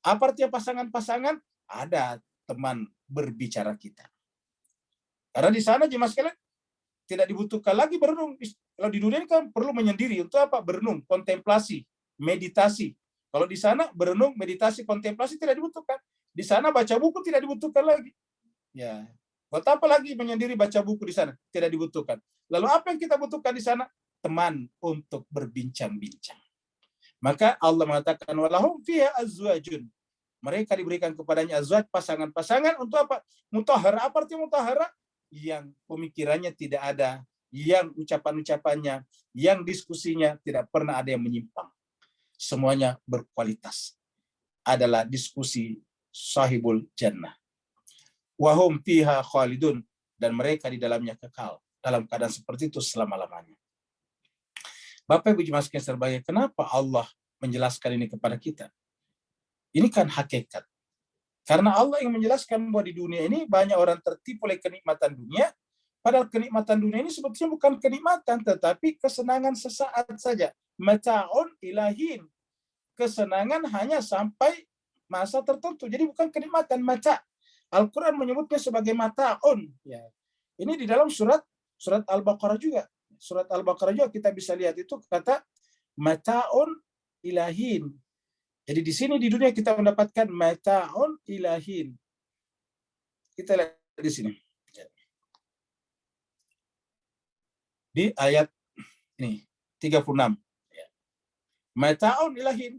Apa artinya pasangan-pasangan? Ada teman berbicara kita. Karena di sana jemaah sekalian tidak dibutuhkan lagi berenung. Kalau di dunia kan perlu menyendiri. Untuk apa? Berenung, kontemplasi, meditasi. Kalau di sana berenung, meditasi, kontemplasi tidak dibutuhkan. Di sana baca buku tidak dibutuhkan lagi. Ya. Buat apa lagi menyendiri baca buku di sana? Tidak dibutuhkan. Lalu apa yang kita butuhkan di sana? Teman untuk berbincang-bincang. Maka Allah mengatakan walahum fiha azwajun. Mereka diberikan kepadanya azwaj, pasangan-pasangan untuk apa? Mutahhara. Apa artinya mutahhara? Yang pemikirannya tidak ada, yang ucapan-ucapannya, yang diskusinya tidak pernah ada yang menyimpang. Semuanya berkualitas. Adalah diskusi sahibul jannah. Wahum fiha khalidun. Dan mereka di dalamnya kekal. Dalam keadaan seperti itu selama-lamanya. Bapak Ibu jemaah sekalian terbaik, kenapa Allah menjelaskan ini kepada kita? Ini kan hakikat. Karena Allah yang menjelaskan bahwa di dunia ini banyak orang tertipu oleh kenikmatan dunia, padahal kenikmatan dunia ini sebetulnya bukan kenikmatan, tetapi kesenangan sesaat saja. Mata'un ilahin. Kesenangan hanya sampai masa tertentu. Jadi bukan kenikmatan, mata'. Al-Quran menyebutnya sebagai mata'un. Ya. Ini di dalam surat Al-Baqarah juga. Surat Al-Baqarah juga kita bisa lihat itu kata mata'un ilahin. Jadi di sini di dunia kita mendapatkan mata'un ilahin. Kita lihat di sini. Di ayat ini 36. Mata'un ilahin,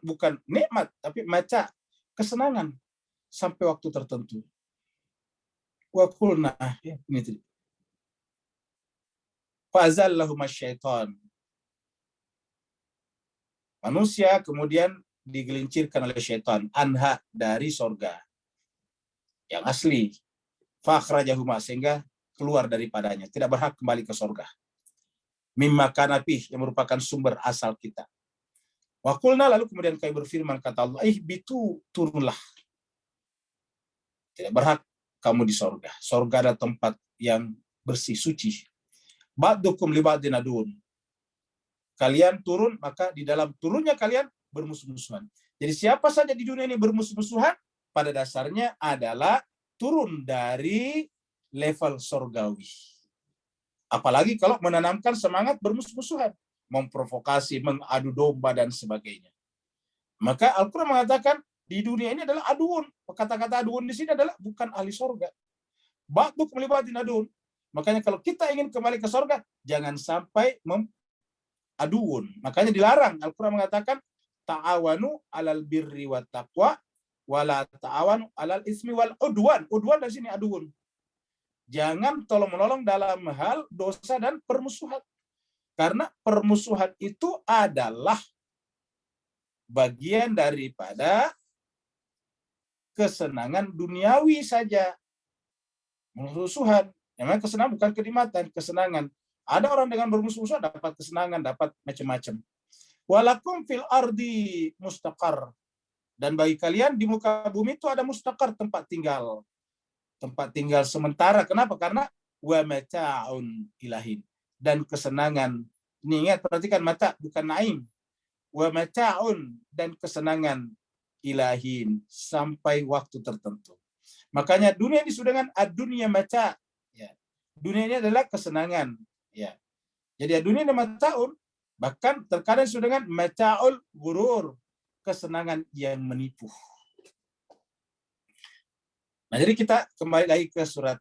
bukan nikmat, tapi mata, kesenangan sampai waktu tertentu. Wa qulna, ini tadi. Fa'azallahum asyaitan. Manusia kemudian digelincirkan oleh syaitan anha dari sorga yang asli, fakhrajahuma sehingga keluar daripadanya, tidak berhak kembali ke sorga. Mimma kana fih, yang merupakan sumber asal kita. Wa qulna, lalu kemudian kami berfirman, kata Allah, bitu, turunlah. Tidak berhak kamu di sorga. Sorga adalah tempat yang bersih, suci. Ba'dukum li ba'din adun. Kalian turun, maka di dalam turunnya kalian bermusuh-musuhan. Jadi siapa saja di dunia ini bermusuh-musuhan, pada dasarnya adalah turun dari level sorgawi. Apalagi kalau menanamkan semangat bermusuh-musuhan, memprovokasi, mengadu domba, dan sebagainya. Maka Al-Quran mengatakan, di dunia ini adalah aduun. Kata-kata aduun di sini adalah bukan ahli sorga. Ba'dukum li ba'din adun. Makanya kalau kita ingin kembali ke sorga, jangan sampai aduun. Makanya dilarang. Al-Quran mengatakan, ta'awanu alal birri wa taqwa, wala ta'awanu alal ismi wal udwan. Udwan dari sini aduun. Jangan tolong-menolong dalam hal dosa dan permusuhan. Karena permusuhan itu adalah bagian daripada kesenangan duniawi saja. Musuhan. Memang kesenangan bukan kenikmatan, kesenangan. Ada orang dengan bermusuh-musuhan dapat kesenangan, dapat macam-macam. Walakum fil ardi mustaqar. Dan bagi kalian di muka bumi itu ada mustaqar, tempat tinggal. Tempat tinggal sementara. Kenapa? Karena wa mata'un ilahin. Dan kesenangan. Ini ingat, perhatikan mata, bukan naim. Wa mata'un, dan kesenangan ilahin, sampai waktu tertentu. Makanya dunia disebut dengan ad-dunya mata. Ya. Dunia ini adalah kesenangan. Ya. Jadi dunia ini mataun, bahkan terkadang disebut dengan mata'ul gurur, kesenangan yang menipu. Nah, jadi kita kembali lagi ke surat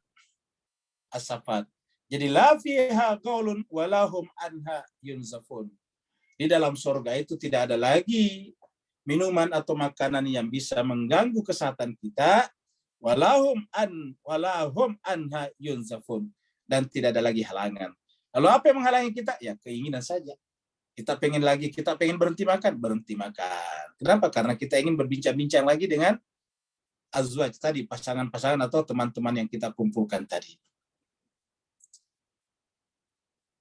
As-Saffat. Jadi la fiha qaulun walahum anha yunzafun. Di dalam surga itu tidak ada lagi minuman atau makanan yang bisa mengganggu kesehatan kita, walahum anha yunzafun, dan tidak ada lagi halangan. Lalu apa yang menghalangi kita? Ya keinginan saja. Kita pengen berhenti makan. Kenapa? Karena kita ingin berbincang-bincang lagi dengan azwaj tadi, pasangan-pasangan atau teman-teman yang kita kumpulkan tadi.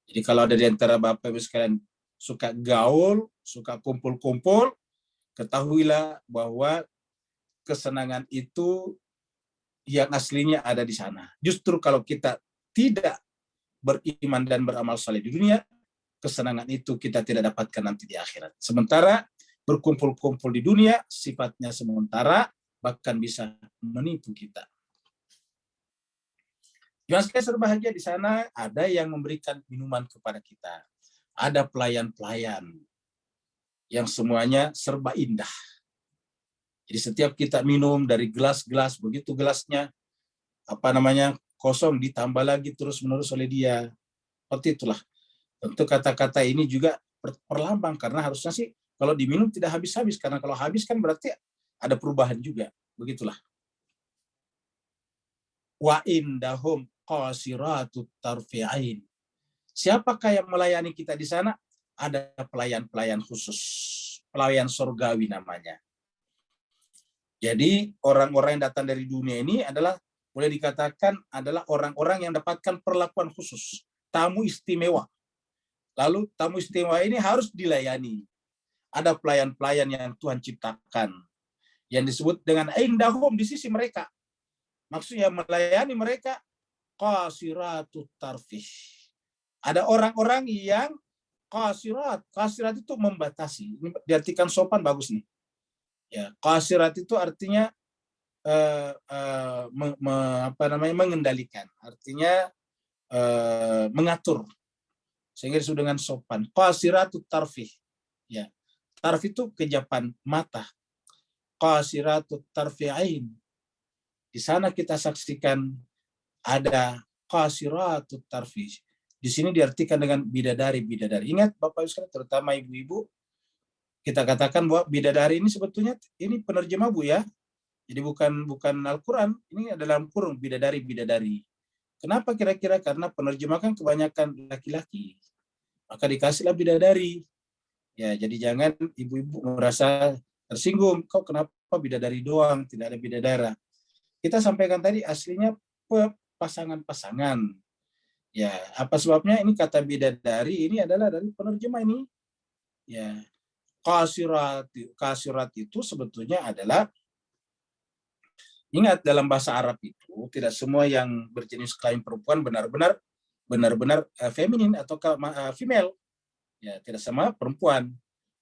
Jadi kalau ada di antara Bapak Ibu sekalian suka gaul, suka kumpul-kumpul, ketahuilah bahwa kesenangan itu yang aslinya ada di sana. Justru kalau kita tidak beriman dan beramal saleh di dunia, kesenangan itu kita tidak dapatkan nanti di akhirat. Sementara berkumpul-kumpul di dunia sifatnya sementara, bahkan bisa menipu kita. Yang sekali berbahagia di sana, ada yang memberikan minuman kepada kita. Ada pelayan-pelayan yang semuanya serba indah. Jadi setiap kita minum dari gelas-gelas, begitu gelasnya kosong, ditambah lagi terus-menerus oleh dia. Seperti itulah. Tentu kata-kata ini juga perlambang, karena harusnya sih kalau diminum tidak habis-habis, karena kalau habis kan berarti ada perubahan juga. Begitulah. Wa indahum qasiratut tarfi'ain. Siapakah yang melayani kita di sana? Ada pelayan-pelayan khusus, pelayan surgawi namanya. Jadi orang-orang yang datang dari dunia ini adalah, boleh dikatakan adalah orang-orang yang dapatkan perlakuan khusus, tamu istimewa. Lalu tamu istimewa ini harus dilayani. Ada pelayan-pelayan yang Tuhan ciptakan, yang disebut dengan indahum di sisi mereka. Maksudnya melayani mereka qasiratut tarfih. Ada orang-orang yang qasirat. Qasirat itu membatasi. Ini diartikan sopan, bagus nih. Ya, qasirat itu artinya mengendalikan. Artinya mengatur. Sehingga disebut dengan sopan. Qasiratut tarfih. Ya. Tarf itu kejapan mata. Qasiratut tarfi'ain. Di sana kita saksikan ada qasiratut tarfih. Di sini diartikan dengan bidadari-bidadari. Ingat Bapak Ibu sekalian, terutama ibu-ibu, kita katakan bahwa bidadari ini sebetulnya ini penerjemah Bu ya. Jadi bukan Al-Quran, ini adalah kurung bidadari-bidadari. Kenapa kira-kira? Karena penerjemah kan kebanyakan laki-laki. Maka dikasihlah bidadari. Ya, jadi jangan ibu-ibu merasa tersinggung. Kau kenapa bidadari doang, tidak ada bidadara? Kita sampaikan tadi aslinya pasangan-pasangan. Ya, apa sebabnya? Ini kata bidadari ini adalah dari penerjemah ini. Ya, qasirat itu sebetulnya adalah, ingat dalam bahasa Arab itu tidak semua yang berjenis kelamin perempuan benar-benar feminin atau female. Ya, tidak sama perempuan.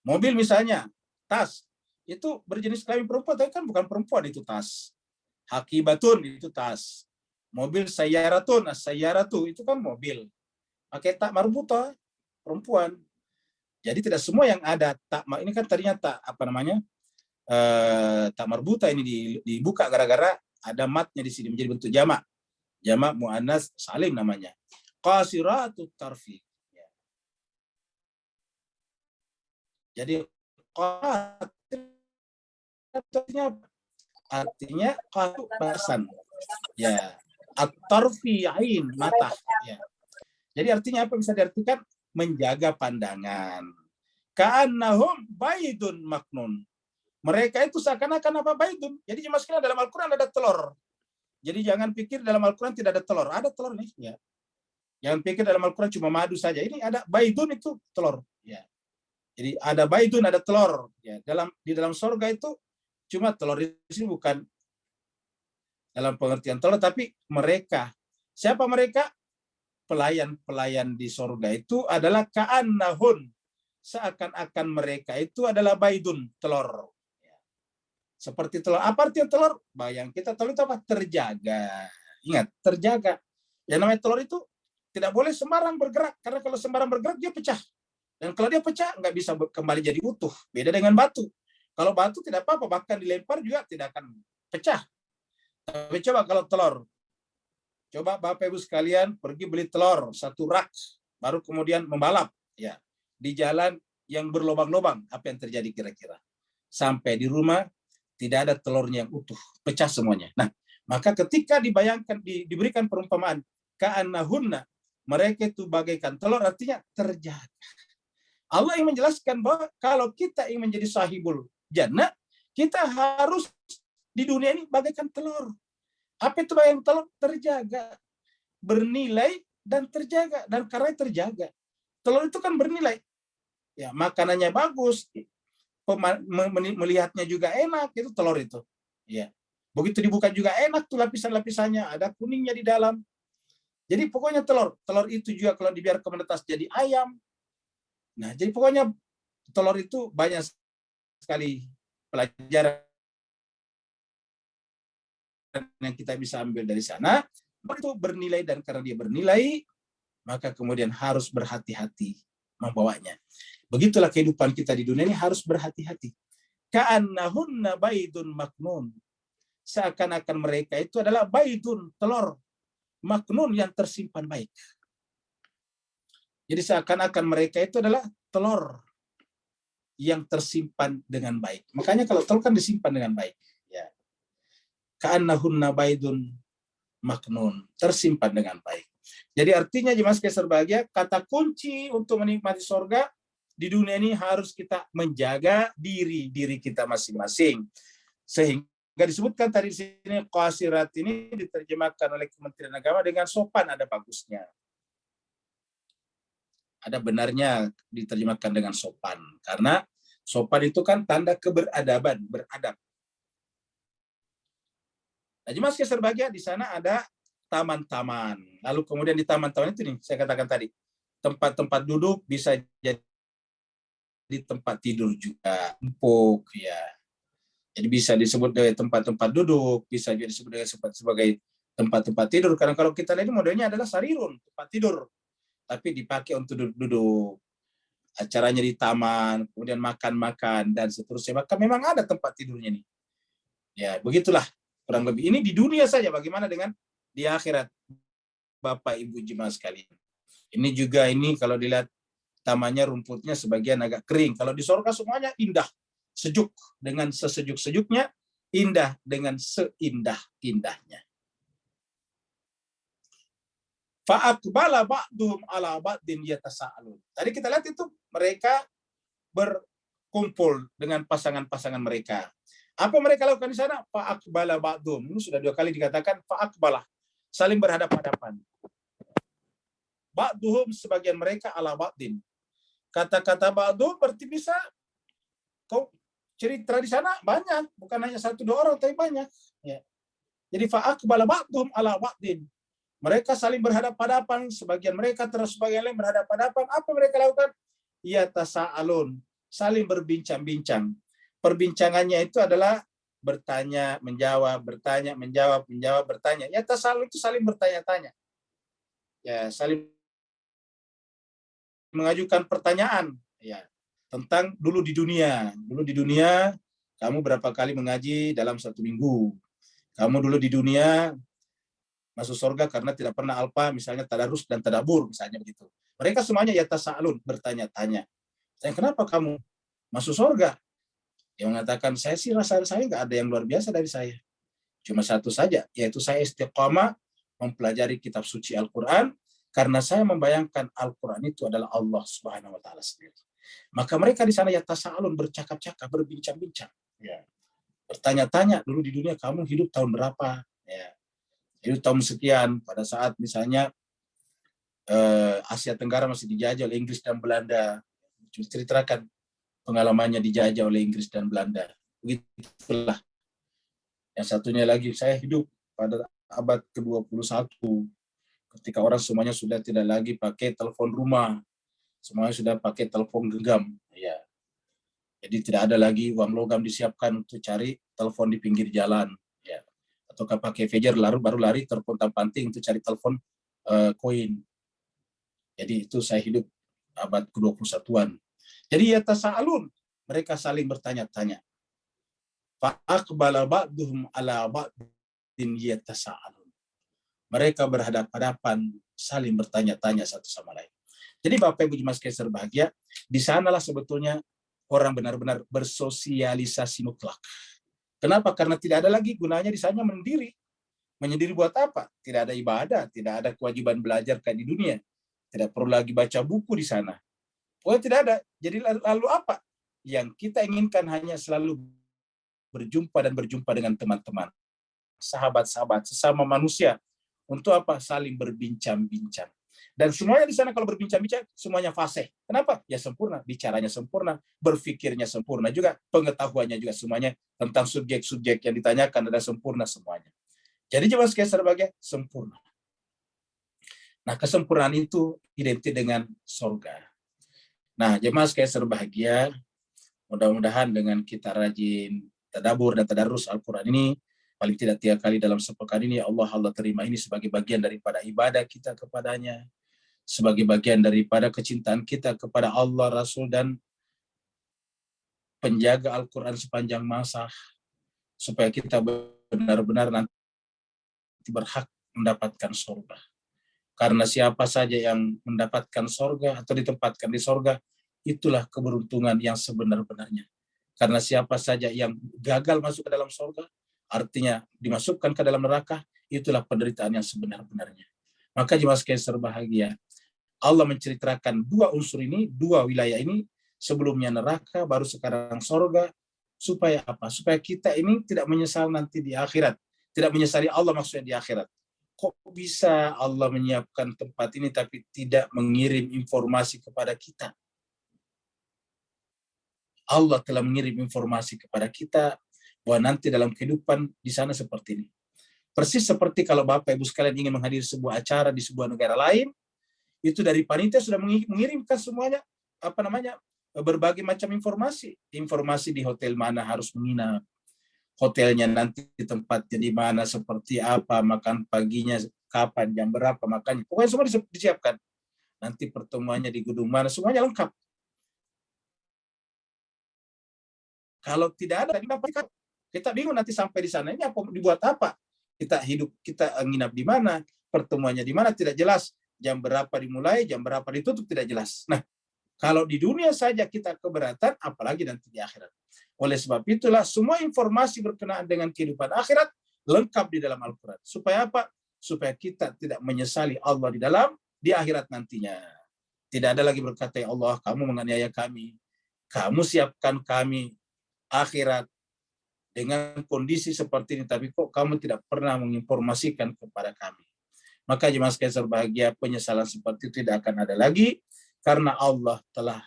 Mobil misalnya, tas itu berjenis kelamin perempuan, tapi kan bukan perempuan itu tas. Hakibatun itu tas. Mobil sayyaratun, sayyaratu itu kan mobil. Pakai tak marbuta, perempuan. Jadi tidak semua yang ada tak, ini kan tadinya tak tak marbuta ini dibuka gara-gara ada matnya di sini menjadi bentuk jamak. Jamak muannas salim namanya. Qasiratut tarfi. Jadi artinya bahasan. Ya. At-tarfi'ain, mata. Ya. Jadi artinya apa? Bisa diartikan menjaga pandangan. Ka'annahum baydun maknun. Mereka itu seakan-akan apa? Baydun. Jadi cuma sekali dalam Al-Quran ada telur. Jadi jangan pikir dalam Al-Quran tidak ada telur. Ada telur nih. Ya. Jangan pikir dalam Al-Quran cuma madu saja. Ini ada baydun itu telur. Ya. Jadi ada baydun, ada telur. Ya. Di dalam surga itu cuma telur di sini bukan dalam pengertian telur, tapi mereka. Siapa mereka? Pelayan-pelayan di surga itu adalah ka'annahun. Seakan-akan mereka itu adalah baydun, telur. Seperti telur. Apa artinya telur? Bayang kita telur itu apa? Terjaga. Ingat, terjaga. Yang namanya telur itu tidak boleh sembarang bergerak. Karena kalau sembarang bergerak, dia pecah. Dan kalau dia pecah, nggak bisa kembali jadi utuh. Beda dengan batu. Kalau batu tidak apa-apa, bahkan dilempar juga tidak akan pecah. Tapi coba kalau telur. Coba Bapak Ibu sekalian pergi beli telur, 1 rak. Baru kemudian membalap. Ya, di jalan yang berlobang-lobang. Apa yang terjadi kira-kira? Sampai di rumah, tidak ada telurnya yang utuh. Pecah semuanya. Nah, maka ketika dibayangkan, diberikan perumpamaan, ka'annahunna, mereka itu bagaikan telur, artinya terjaga. Allah yang menjelaskan bahwa kalau kita ingin menjadi sahibul jannah, kita harus di dunia ini bagaikan telur. Apa itu bagaikan telur? Terjaga. Bernilai dan terjaga. Dan karena terjaga. Telur itu kan bernilai. Ya, makanannya bagus. Melihatnya juga enak, itu telur itu. Ya. Begitu dibuka juga enak tuh lapisan-lapisannya, ada kuningnya di dalam. Jadi pokoknya telur. Telur itu juga kalau dibiarkan menetas jadi ayam. Nah, jadi pokoknya telur itu banyak sekali pelajaran yang kita bisa ambil dari sana. Itu bernilai, dan karena dia bernilai, maka kemudian harus berhati-hati membawanya. Begitulah kehidupan kita di dunia ini, harus berhati-hati. Ka'annahunna baidun maknun. Seakan-akan mereka itu adalah baidun, telur. Maknun, yang tersimpan baik. Jadi seakan-akan mereka itu adalah telur yang tersimpan dengan baik. Makanya kalau telur kan disimpan dengan baik. Ya. Ka'annahunna baidun maknun, tersimpan dengan baik. Jadi artinya jemaah sekalian berbahagia, kata kunci untuk menikmati surga di dunia ini harus kita menjaga diri kita masing-masing. Sehingga disebutkan tadi di sini, qasirat ini diterjemahkan oleh Kementerian Agama dengan sopan, ada bagusnya. Ada benarnya diterjemahkan dengan sopan. Karena sopan itu kan tanda keberadaban, beradab. Nah, jemaah sekalian berbahagia, di sana ada taman-taman. Lalu kemudian di taman-taman itu nih, saya katakan tadi, tempat-tempat duduk bisa jadi tempat tidur juga, empuk ya. Jadi bisa disebut dengan tempat-tempat duduk, bisa juga disebut dengan sebagai tempat-tempat tidur. Karena kalau kita lihat modelnya adalah sarirun, tempat tidur. Tapi dipakai untuk duduk. Acaranya di taman, kemudian makan-makan, dan seterusnya. Maka memang ada tempat tidurnya nih. Ya, begitulah kurang lebih. Ini di dunia saja, bagaimana dengan di akhirat, Bapak Ibu jemaah sekalian. Ini juga, ini kalau dilihat tamannya, rumputnya sebagian agak kering. Kalau di surga semuanya indah, sejuk dengan sesejuk-sejuknya, indah dengan seindah-indahnya. Fa'aqbala ba'dhum ala ba'din yatasaalun. Tadi kita lihat itu mereka berkumpul dengan pasangan-pasangan mereka. Apa mereka lakukan di sana? Fa'aqbala ba'dhum. Ini sudah 2 kali dikatakan fa'aqbala, saling berhadapan-hadapan. Ba'dhum, sebagian mereka, ala ba'din. Kata-kata ba'dhum berarti bisa kau cerita di sana banyak, bukan hanya 1-2 orang tapi banyak. Ya. Jadi fa'aqbala ba'dhum ala ba'din. Mereka saling berhadapan-hadapan, sebagian mereka terus sebagian lain berhadapan-hadapan. Apa mereka lakukan? Yatasaalun, saling berbincang-bincang. Perbincangannya itu adalah bertanya, menjawab, bertanya, menjawab, menjawab, bertanya. Yatasaalun itu saling bertanya-tanya. Ya, saling mengajukan pertanyaan ya tentang dulu di dunia. Dulu di dunia kamu berapa kali mengaji dalam 1 minggu? Kamu dulu di dunia masuk surga karena tidak pernah alpa, misalnya tadarus dan tadabur, misalnya begitu. Mereka semuanya yatasaalun, bertanya-tanya. Kenapa kamu masuk surga? Yang mengatakan, saya sih rasa saya nggak ada yang luar biasa dari saya. Cuma satu saja, yaitu saya istiqamah mempelajari kitab suci Al-Quran, karena saya membayangkan Al-Quran itu adalah Allah Subhanahu wa Ta'ala sendiri. Maka mereka di sana yatasaalun, bercakap-cakap, berbincang-bincang. Ya. Bertanya-tanya, dulu di dunia kamu hidup tahun berapa? Ya. Hidup tahun sekian, pada saat misalnya Asia Tenggara masih dijajah oleh Inggris dan Belanda. Ceritakan pengalamannya dijajah oleh Inggris dan Belanda. Begitulah. Yang satunya lagi, saya hidup pada abad ke-21, ketika orang semuanya sudah tidak lagi pakai telepon rumah, semuanya sudah pakai telepon genggam. Ya. Jadi tidak ada lagi uang logam disiapkan untuk cari telepon di pinggir jalan, ya. Atau pakai pager baru lari terpontang-panting untuk cari telepon koin. Jadi itu saya hidup abad ke-21-an. Jadi yatasaalun, mereka saling bertanya-tanya. Fa'aqbala ba'duhum ala ba'din yatasaalun. Mereka berhadapan-hadapan, saling bertanya-tanya satu sama lain. Jadi Bapak Ibu Jemaat sekalian berbahagia, di sanalah sebetulnya orang benar-benar bersosialisasi mutlak. Kenapa? Karena tidak ada lagi gunanya di sana mendiri. Menyendiri buat apa? Tidak ada ibadah, tidak ada kewajiban belajar kayak di dunia. Tidak perlu lagi baca buku di sana. Pokoknya tidak ada. Jadi lalu apa? Yang kita inginkan hanya selalu berjumpa dan berjumpa dengan teman-teman, sahabat-sahabat, sesama manusia. Untuk apa? Saling berbincang-bincang. Dan semuanya di sana kalau berbincang-bincang, semuanya fasih. Kenapa? Ya sempurna. Bicaranya sempurna, berpikirnya sempurna juga, pengetahuannya juga semuanya tentang subjek-subjek yang ditanyakan adalah sempurna semuanya. Jadi jemaah sekalian berbahagia, sempurna. Nah, kesempurnaan itu identik dengan surga. Nah, jemaah sekalian berbahagia, mudah-mudahan dengan kita rajin tadabbur dan tadarus Al-Quran ini, paling tidak 3 kali dalam sepekan ini, Allah terima ini sebagai bagian daripada ibadah kita kepadanya, sebagai bagian daripada kecintaan kita kepada Allah, Rasul, dan penjaga Al-Quran sepanjang masa, supaya kita benar-benar nanti berhak mendapatkan surga. Karena siapa saja yang mendapatkan surga atau ditempatkan di surga, itulah keberuntungan yang sebenar-benarnya. Karena siapa saja yang gagal masuk ke dalam surga, artinya dimasukkan ke dalam neraka, itulah penderitaan yang sebenar-benarnya. Maka jemaah sekalian berbahagia, Allah menceritakan 2 unsur ini, 2 wilayah ini, sebelumnya neraka, baru sekarang surga, supaya apa? Supaya kita ini tidak menyesal nanti di akhirat. Tidak menyesali Allah maksudnya di akhirat. Kok bisa Allah menyiapkan tempat ini tapi tidak mengirim informasi kepada kita? Allah telah mengirim informasi kepada kita bahwa nanti dalam kehidupan di sana seperti ini. Persis seperti kalau Bapak Ibu sekalian ingin menghadiri sebuah acara di sebuah negara lain, itu dari panitia sudah mengirimkan semuanya berbagai macam informasi di hotel mana harus menginap, hotelnya nanti tempatnya di mana, seperti apa, makan paginya kapan, jam berapa makannya, pokoknya semua disiapkan. Nanti pertemuannya di gedung mana, semuanya lengkap. Kalau tidak ada, kita bingung nanti sampai di sana ini apa, dibuat apa? Kita hidup, kita nginap di mana, pertemuannya di mana, tidak jelas. Jam berapa dimulai, jam berapa ditutup, tidak jelas. Nah, kalau di dunia saja kita keberatan, apalagi nanti di akhirat. Oleh sebab itulah semua informasi berkenaan dengan kehidupan akhirat lengkap di dalam Al-Quran. Supaya apa? Supaya kita tidak menyesali Allah di akhirat nantinya. Tidak ada lagi berkata, ya Allah, kamu menganiaya kami. Kamu siapkan kami akhirat dengan kondisi seperti ini, tapi kok kamu tidak pernah menginformasikan kepada kami. Maka jemaah sekalian berbahagia, penyesalan seperti itu tidak akan ada lagi, karena Allah telah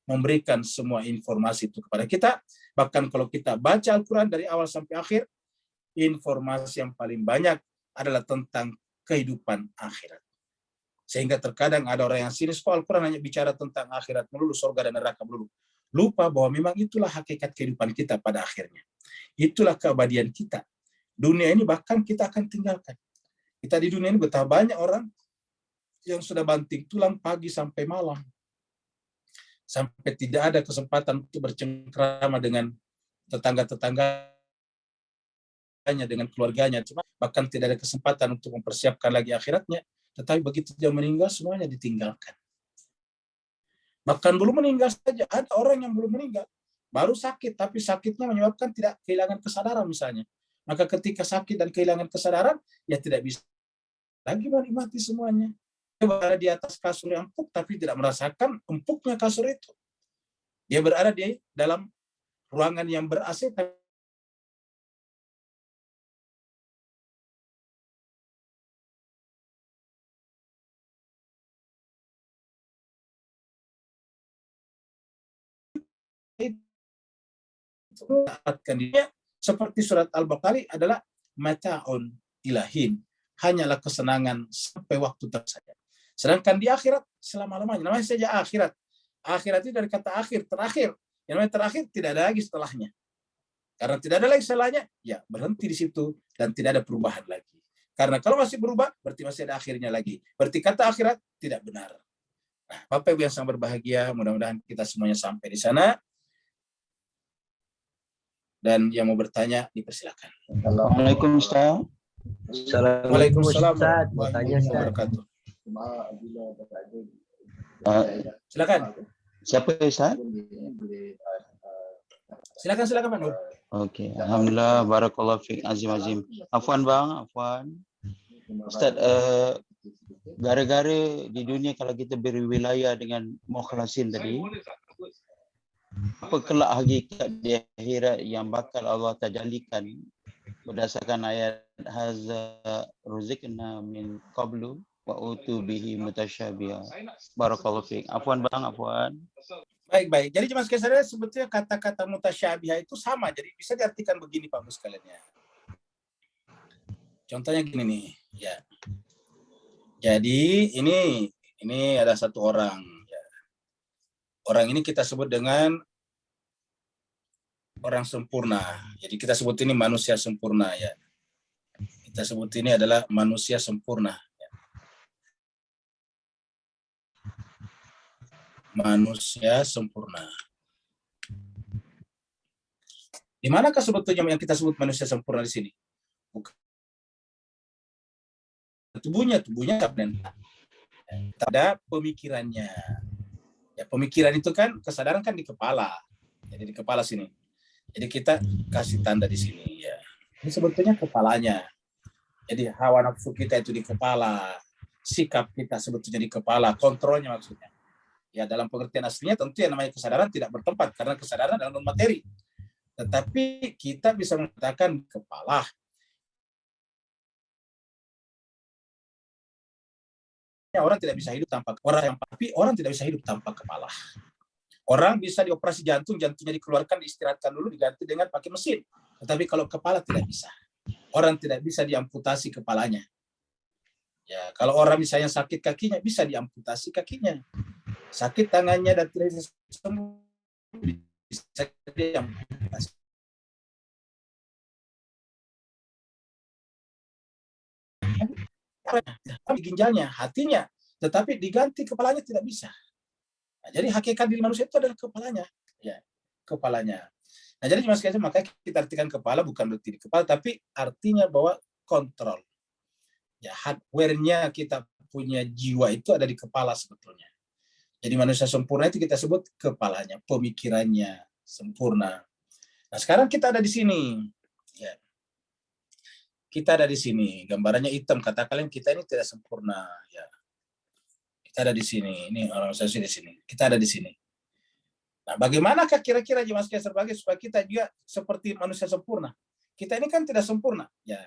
memberikan semua informasi itu kepada kita. Bahkan kalau kita baca Al-Quran dari awal sampai akhir, informasi yang paling banyak adalah tentang kehidupan akhirat. Sehingga terkadang ada orang yang sinis, kok Al-Quran hanya bicara tentang akhirat melulu, surga dan neraka melulu. Lupa bahwa memang itulah hakikat kehidupan kita pada akhirnya. Itulah keabadian kita. Dunia ini bahkan kita akan tinggalkan. Kita di dunia ini betapa banyak orang yang sudah banting tulang pagi sampai malam. Sampai tidak ada kesempatan untuk bercengkrama dengan tetangga-tetangganya, dengan keluarganya. Bahkan tidak ada kesempatan untuk mempersiapkan lagi akhiratnya. Tetapi begitu dia meninggal, semuanya ditinggalkan. Bahkan belum meninggal saja, ada orang yang belum meninggal. Baru sakit, tapi sakitnya menyebabkan tidak kehilangan kesadaran misalnya. Maka ketika sakit dan kehilangan kesadaran, ya tidak bisa lagi menikmati semuanya. Dia berada di atas kasur yang empuk, tapi tidak merasakan empuknya kasur itu. Dia berada di dalam ruangan yang ber-AC, tapi dapatkan dia seperti surat Al-Baqarah adalah mata'un ilahin, hanyalah kesenangan sampai waktu tersaja. Sedangkan di akhirat selama-lamanya, namanya saja akhirat. Akhirat itu dari kata akhir, terakhir. Yang namanya terakhir tidak ada lagi setelahnya. Karena tidak ada lagi setelahnya, ya berhenti di situ dan tidak ada perubahan lagi. Karena kalau masih berubah, berarti masih ada akhirnya lagi. Berarti kata akhirat tidak benar. Nah, Bapak Ibu yang sangat berbahagia, mudah-mudahan kita semuanya sampai di sana. Dan yang mau bertanya, dipersilakan. Assalamualaikum Ustaz. Waalaikumsalam Ustaz. Mau warahmatullahi tanya, Ustaz. wabarakatuh. Uh, Silakan. siapa Ustaz? Silakan Pak Nur. Okey, alhamdulillah, barakallahu fiik, azim. Afwan bang, afwan. Ustaz, gara-gara di dunia kalau kita berwilayah dengan mukhlasin tadi, apa kelak hakikat di akhirat yang bakal Allah tajallikan berdasarkan ayat haza ruzikna min qablu wa utu bihi mutasyabiha. Barakallahu fiik. Afwan bang, afwan. Baik. Jadi Mas Kesarnya sebetulnya kata-kata mutasyabihah itu sama. Jadi bisa diartikan begini Pak Bos sekalian ya. Contohnya gini nih, ya. Jadi ini ada satu orang. Ya. Orang ini kita sebut dengan orang sempurna. Jadi kita sebut ini manusia sempurna ya. Kita sebut ini adalah manusia sempurna. Ya. Manusia sempurna. Di manakah sebetulnya yang kita sebut manusia sempurna di sini? Bukan tubuhnya ada pemikirannya. Ya, pemikiran itu kan kesadaran kan di kepala. Jadi di kepala sini. Jadi kita kasih tanda di sini ya. Ini sebetulnya kepalanya. Jadi hawa nafsu kita itu di kepala, sikap kita sebetulnya di kepala, kontrolnya maksudnya. Ya dalam pengertian aslinya tentu yang namanya kesadaran tidak bertempat karena kesadaran adalah non materi. Tetapi kita bisa mengatakan kepala. Orang tidak bisa hidup tanpa orang tidak bisa hidup tanpa kepala. Orang bisa dioperasi jantung, jantungnya dikeluarkan, diistirahatkan dulu, diganti dengan pakai mesin. Tetapi kalau kepala tidak bisa. Orang tidak bisa diamputasi kepalanya. Ya, kalau orang misalnya sakit kakinya, bisa diamputasi kakinya. Sakit tangannya dan tidak bisa sembuh, bisa diamputasi. Ginjalnya, hatinya, tetapi diganti kepalanya tidak bisa. Nah, jadi hakikat diri manusia itu adalah kepalanya, ya, kepalanya. Nah, jadi Mas Kaisar, makanya kita artikan kepala bukan berarti di kepala, tapi artinya bahwa kontrol. Ya, hardware-nya kita punya jiwa itu ada di kepala sebetulnya. Jadi manusia sempurna itu kita sebut kepalanya, pemikirannya sempurna. Nah, sekarang kita ada di sini. Ya. Kita ada di sini, gambarannya hitam. Kata kalian kita ini tidak sempurna, ya. Kita ada di sini. Ini orang saya di sini. Kita ada di sini. Nah, bagaimanakah kira-kira Mas Kaisar bagi supaya kita juga seperti manusia sempurna? Kita ini kan tidak sempurna, ya.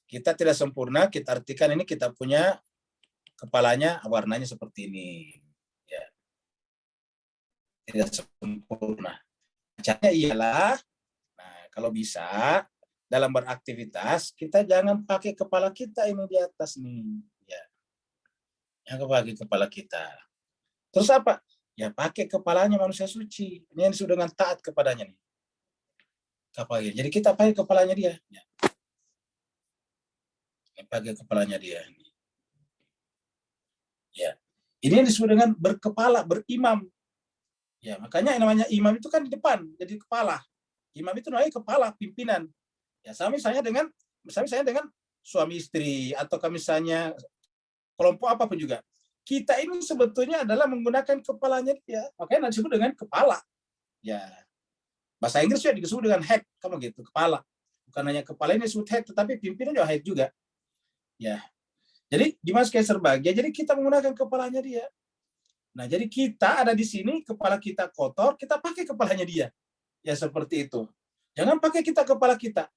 Kita tidak sempurna. Kita artikan ini kita punya kepalanya warnanya seperti ini, ya. Tidak sempurna. Caranya ialah, nah kalau bisa dalam beraktivitas kita jangan pakai kepala kita ini di atas nih, ya. Jangan pakai kepala kita. Terus apa? Ya pakai kepalanya manusia suci. Ini yang disebut dengan taat kepadanya nih. Jadi kita pakai kepalanya dia. Ya. Pakai kepalanya dia. Ya. Ini yang disebut dengan berkepala, berimam. Ya, makanya yang namanya imam itu kan di depan, jadi kepala. Imam itu namanya kepala, pimpinan. Ya, sama misalnya dengan suami istri atau misalnya kelompok apapun juga. Kita ini sebetulnya adalah menggunakan kepalanya dia. Makanya disebut dengan kepala. Ya. Bahasa Inggris juga disebut dengan head, kamu gitu, kepala. Bukan hanya kepala ini disebut head, tetapi pimpinan juga head juga. Ya. Jadi di Mas Kaisar bahagia, jadi kita menggunakan kepalanya dia. Nah, jadi kita ada di sini, kepala kita kotor, kita pakai kepalanya dia. Ya seperti itu. Jangan pakai kita kepala kita.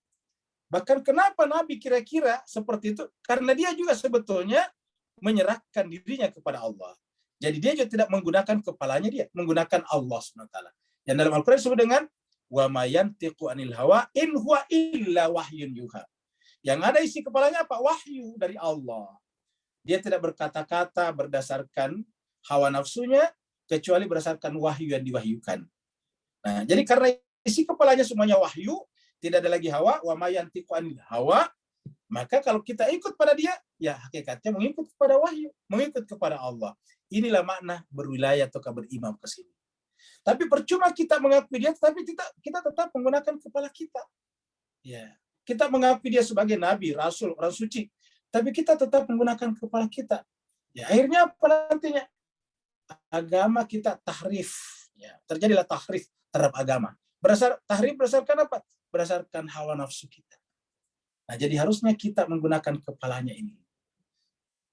Bahkan kenapa Nabi kira-kira seperti itu? Karena dia juga sebetulnya menyerahkan dirinya kepada Allah. Jadi dia juga tidak menggunakan kepalanya dia, menggunakan Allah SWT. Yang dalam Al-Quran disebut dengan wa ma yantiqu anil hawa in huwa illa wahyun yuha. Yang ada isi kepalanya apa? Wahyu dari Allah. Dia tidak berkata-kata berdasarkan hawa nafsunya, kecuali berdasarkan wahyu yang diwahyukan. Nah, jadi karena isi kepalanya semuanya wahyu, tidak ada lagi hawa, wa ma yantiqu anil hawa, maka kalau kita ikut pada dia, ya hakikatnya mengikut kepada wahyu, mengikut kepada Allah. Inilah makna berwilayah atau berimam ke sini. Tapi percuma kita mengakui dia, tapi kita tetap menggunakan kepala kita. Ya, kita mengakui dia sebagai nabi, rasul, orang suci, tapi kita tetap menggunakan kepala kita. Ya, akhirnya apa nantinya? Agama kita tahrif. Ya, terjadilah tahrif terhadap agama. Tahrif berdasarkan apa? Berdasarkan hawa nafsu kita. Nah, jadi harusnya kita menggunakan kepalanya ini.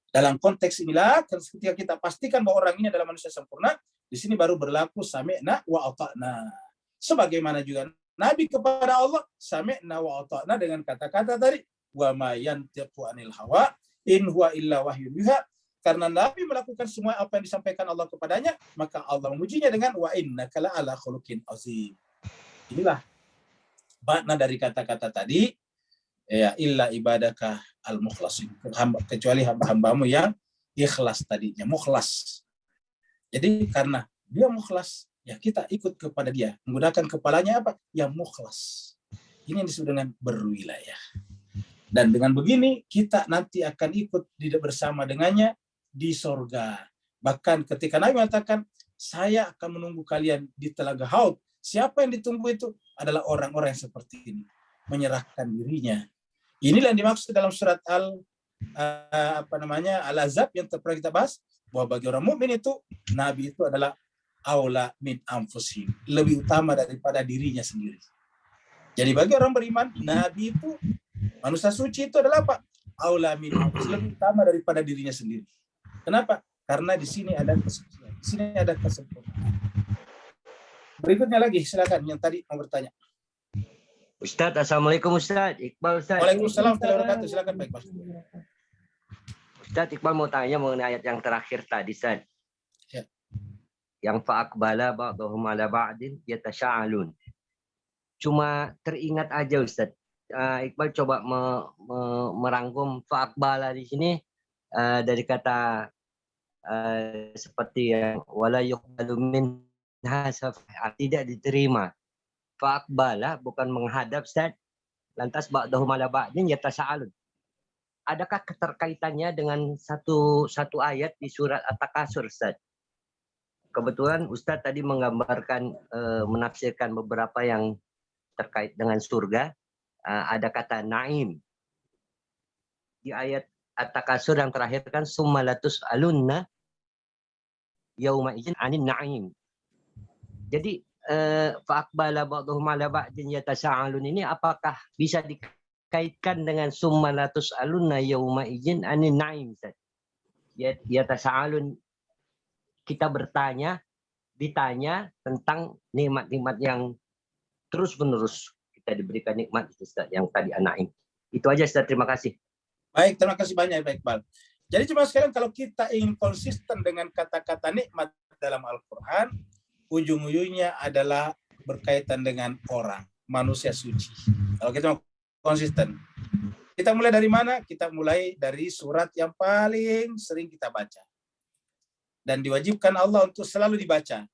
Dalam konteks inilah, ketika kita pastikan bahwa orang ini adalah manusia sempurna, di sini baru berlaku sami'na wa ata'na. Sebagaimana juga Nabi kepada Allah, sami'na wa ata'na dengan kata-kata tadi, wa ma yantiqu anil hawa in huwa illa wahyun yuha. Karena Nabi melakukan semua apa yang disampaikan Allah kepadanya, maka Allah memujinya dengan wa innaka la'ala khuluqin azim. Inilah makna dari kata-kata tadi, ya illa ibadaka al-mukhlasin, kecuali hamba-hambamu yang ikhlas tadinya, mukhlas. Jadi karena dia mukhlas, ya kita ikut kepada dia, menggunakan kepalanya apa? Yang mukhlas. Ini yang disebut dengan berwilayah. Dan dengan begini kita nanti akan ikut bersama dengannya di sorga. Bahkan ketika Nabi mengatakan, saya akan menunggu kalian di telaga Haud. Siapa yang ditunggu itu? Adalah orang-orang yang seperti ini, menyerahkan dirinya. Inilah yang dimaksud dalam surat Al-Ahzab yang pernah kita bahas, bahwa bagi orang mukmin itu nabi itu adalah aula min anfusihim, lebih utama daripada dirinya sendiri. Jadi bagi orang beriman, nabi itu, manusia suci itu adalah apa? Aula min anfusihim, lebih utama daripada dirinya sendiri. Kenapa? Karena di sini ada kesucian, di sini ada kesempurnaan. Berikutnya lagi, silakan yang tadi mau bertanya. Ustadz, Assalamualaikum Ustadz. Iqbal Ustadz. Waalaikumsalam warahmatullahi wabarakatuh. Silakan Pak Iqbal. Ustadz, Iqbal mau tanya mengenai ayat yang terakhir tadi, Ustadz. Ya. Yang fa'aqbala ba'dhum ala ba'din yatasya'alun. Cuma teringat aja Ustadz. Iqbal coba merangkum fa'aqbala di sini dari kata seperti yang wala yuqbalu minha syafa'ah, tidak diterima. Fa'aqbala bukan menghadap, Ustaz. Lantas ba'dahum ala ba'din yatasa'alun. Adakah keterkaitannya dengan satu ayat di surat At-Takasur, Ustaz? Kebetulan Ustaz tadi menggambarkan, menafsirkan beberapa yang terkait dengan surga. Ada kata naim. Di ayat At-Takasur yang terakhir kan summalatus alunna yauma idzin anin naim. Jadi fa'aqbala ba'dhum 'ala ba'din yatasa'alun ini apakah bisa dikaitkan dengan summalatus alunna yauma idzin anin naim, Ustaz? Yatasa'alun, kita ditanya tentang nikmat-nikmat yang terus-menerus kita diberikan nikmat, Ustaz, yang tadi an-naim. Itu aja, Ustaz, terima kasih. Baik, terima kasih banyak Pak Iqbal. Jadi cuma sekalian, kalau kita ingin konsisten dengan kata-kata nikmat dalam Al-Quran, ujung-ujungnya adalah berkaitan dengan orang, manusia suci. Kalau kita mau konsisten, kita mulai dari mana? Kita mulai dari surat yang paling sering kita baca. Dan diwajibkan Allah untuk selalu dibaca.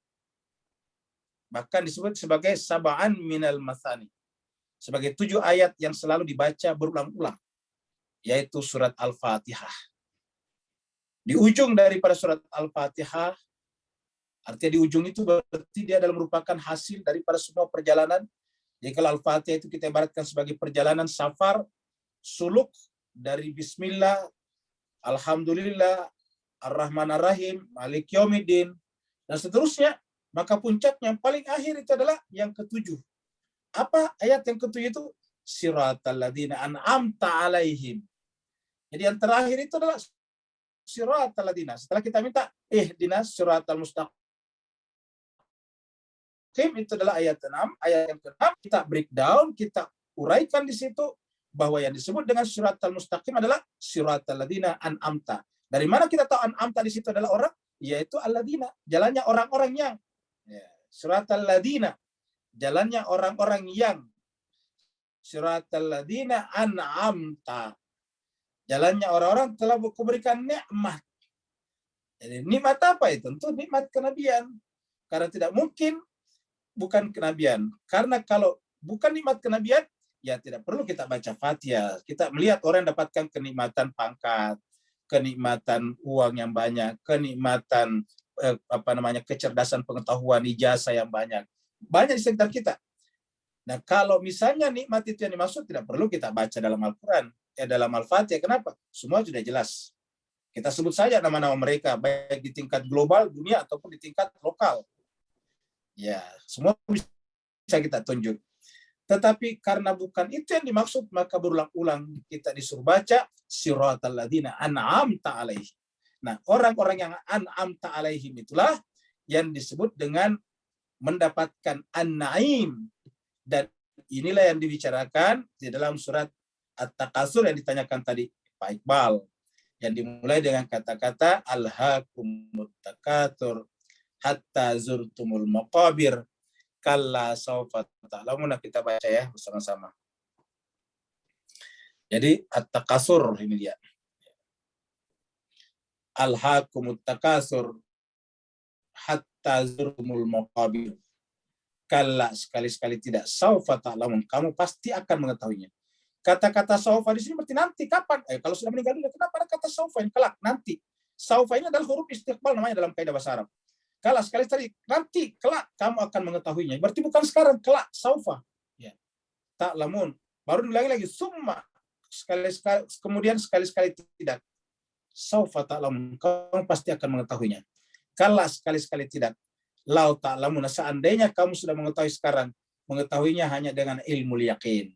Bahkan disebut sebagai sab'an minal mathani. Sebagai 7 ayat yang selalu dibaca berulang-ulang. Yaitu surat Al-Fatihah. Di ujung daripada surat Al-Fatihah, artinya di ujung itu berarti dia adalah merupakan hasil daripada semua perjalanan. Jadi kalau Al-Fatihah itu kita ibaratkan sebagai perjalanan safar, suluk dari Bismillah, Alhamdulillah, Ar-Rahman Ar-Rahim, Malik Yaumiddin, dan seterusnya. Maka puncaknya yang paling akhir itu adalah yang ke-7. Apa ayat yang ke-7 itu? Siratal ladzina an'amta alaihim. Jadi yang terakhir itu adalah siratal ladzina. Setelah kita minta ihdinas siratal mustaqim, itu adalah ayat 6. Ayat yang ke-6 kita breakdown, kita uraikan di situ bahwa yang disebut dengan siratal mustaqim adalah siratal ladzina an'amta. Dari mana kita tahu an'amta di situ adalah orang? Yaitu alladzina, jalannya orang-orang yang. Ya, siratal ladzina, jalannya orang-orang yang. Siratal ladzina an'amta, jalannya orang-orang telah kuberikan nikmat. Jadi nikmat apa itu? Tentu nikmat kenabian. Karena tidak mungkin bukan kenabian. Karena kalau bukan nikmat kenabian, ya tidak perlu kita baca Fatihah. Kita melihat orang dapatkan kenikmatan pangkat, kenikmatan uang yang banyak, kenikmatan kecerdasan pengetahuan, ijazah yang banyak di sekitar kita. Nah, kalau misalnya nikmat itu yang dimaksud, tidak perlu kita baca dalam Al-Quran, dalam Al-Fatihah. Kenapa? Semua sudah jelas. Kita sebut saja nama-nama mereka, baik di tingkat global, dunia, ataupun di tingkat lokal. Ya, semua bisa kita tunjuk. Tetapi karena bukan itu yang dimaksud, maka berulang-ulang kita disuruh baca siratal ladzina an'amta alaihim. Nah, orang-orang yang an'amta alaihim itulah yang disebut dengan mendapatkan an-na'im. Dan inilah yang dibicarakan di dalam surat At-Takasur yang ditanyakan tadi Pak Iqbal, yang dimulai dengan kata-kata alhaakumut takatsur hatta zurtumul maqabir kalla sawfa ta'lamun. Kita baca ya bersama-sama. Jadi At-Takasur ini dia. Alhaakumut takatsur hatta zurtumul maqabir. Kalla, sekali-sekali tidak, saufa ta'lamun, kamu pasti akan mengetahuinya. Kata-kata saufa di sini berarti nanti, kapan? Kalau sudah meninggal dunia, kenapa ada kata saufa yang kelak, nanti? Saufa ini adalah huruf istiqbal namanya dalam kaidah bahasa Arab. Kalla, sekali-sekali, nanti, kelak, kamu akan mengetahuinya. Berarti bukan sekarang, kelak, saufa. Ya. Ta'lamun. Baru diulangi lagi, summa, sekali-sekali, kemudian sekali-sekali tidak. Saufa ta'lamun, kamu pasti akan mengetahuinya. Kalla, sekali-sekali tidak. Lau ta'lamun, seandainya kamu sudah mengetahui sekarang, mengetahuinya hanya dengan ilmu yakin.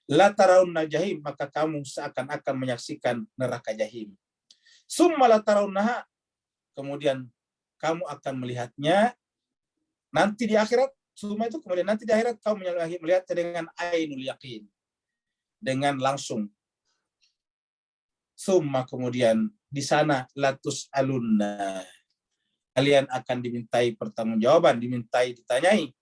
La tarawunna jahim, maka kamu seakan-akan menyaksikan neraka jahim. Summa la tarawunnaha, kemudian kamu akan melihatnya nanti di akhirat. Summa itu kemudian nanti di akhirat kamu melihatnya dengan ainul yakin, dengan langsung. Summa kemudian di sana latus alunna, kalian akan dimintai pertanggungjawaban, ditanyai.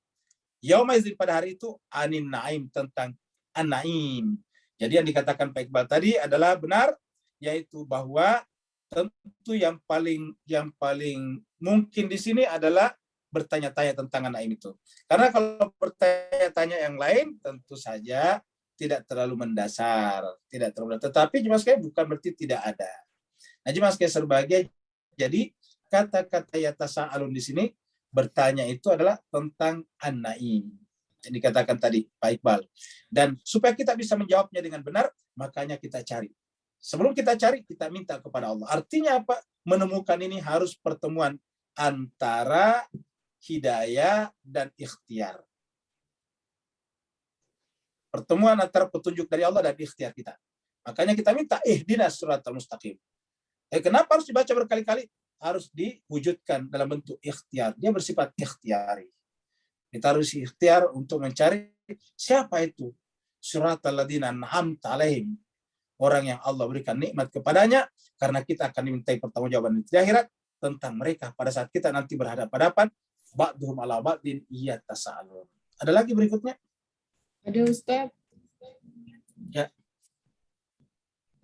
Yauma idzin, pada hari itu, anin naim, tentang an-naim. Jadi yang dikatakan Pak Iqbal tadi adalah benar, yaitu bahwa tentu yang paling mungkin di sini adalah bertanya-tanya tentang an-naim itu. Karena kalau bertanya-tanya yang lain tentu saja tidak terlalu mendasar, tetapi cuma sekali bukan berarti tidak ada. Nah, cuma sekali sebagai jadi kata-kata yatasa'alun di sini bertanya itu adalah tentang an-naim yang dikatakan tadi Pak Iqbal. Dan supaya kita bisa menjawabnya dengan benar, makanya kita cari. Sebelum kita cari, kita minta kepada Allah. Artinya apa? Menemukan ini harus pertemuan antara hidayah dan ikhtiar. Pertemuan antara petunjuk dari Allah dan ikhtiar kita. Makanya kita minta ihdinas siratal mustaqim. Kenapa harus dibaca berkali-kali? Harus diwujudkan dalam bentuk ikhtiar. Dia bersifat ikhtiari. Kita harus ikhtiar untuk mencari siapa itu siratal ladzina an'amta alaihim, orang yang Allah berikan nikmat kepadanya, karena kita akan dimintai pertanggungjawaban di akhirat tentang mereka pada saat kita nanti berhadapan-hadapan. Ba'duhum ala ba'din yatasaalun. Ada lagi berikutnya? Ada Ustaz? Ya.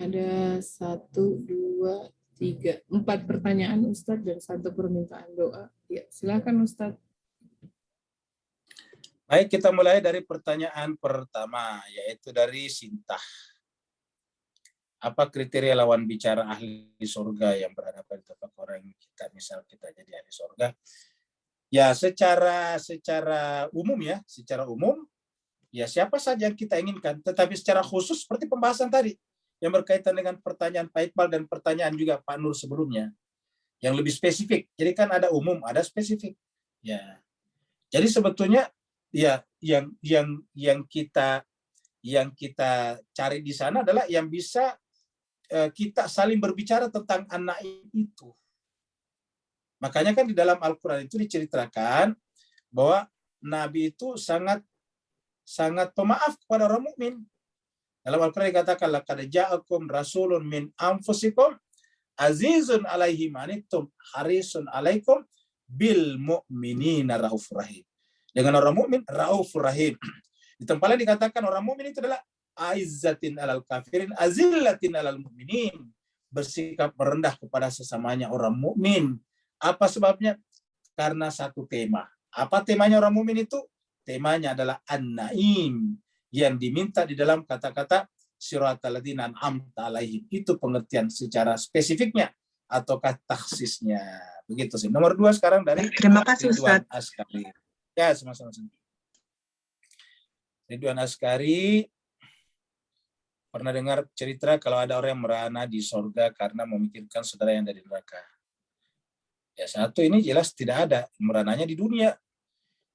Ada 1, 2, 3, 4 pertanyaan Ustaz dan 1 permintaan doa. Ya, silakan Ustaz. Baik, kita mulai dari pertanyaan pertama, yaitu dari Sintah. Apa kriteria lawan bicara ahli surga yang berhadapan dengan orang kita, misal kita jadi ahli surga? Ya, secara umum ya, ya siapa saja yang kita inginkan. Tetapi secara khusus seperti pembahasan tadi, yang berkaitan dengan pertanyaan Pak Iqbal dan pertanyaan juga Pak Nur sebelumnya, yang lebih spesifik. Jadi kan ada umum, ada spesifik. Ya, jadi sebetulnya ya yang kita cari di sana adalah yang bisa kita saling berbicara tentang anak itu. Makanya kan di dalam Al-Quran itu diceritakan bahwa Nabi itu sangat pemaaf kepada orang mukmin. Dalam Al-Quran dikatakan, laqad ja'akum rasulun min anfusikum azizun alaihi ma anittum harisun alaikum bil mu'minina raufur rahim. Dengan orang mukmin raufur rahim. Di tempat lain dikatakan orang mukmin itu adalah aizzatin alal kafirin azillatin alal mu'minin, bersikap merendah kepada sesamanya orang mukmin. Apa sebabnya? Karena satu tema, Apa temanya orang mukmin itu? Temanya adalah an-naim, yang diminta di dalam kata-kata siratal ladzina an'amta alaihim. Itu pengertian secara spesifiknya ataukah taksisnya. Begitu sih. Nomor 2 sekarang dari Terima kasih Ridwan Ustadz. Askari. Ya, sama-sama. Ridwan Askari pernah dengar cerita kalau ada orang yang merana di surga karena memikirkan saudara yang dari neraka. Ya, satu ini jelas tidak ada, merananya di dunia.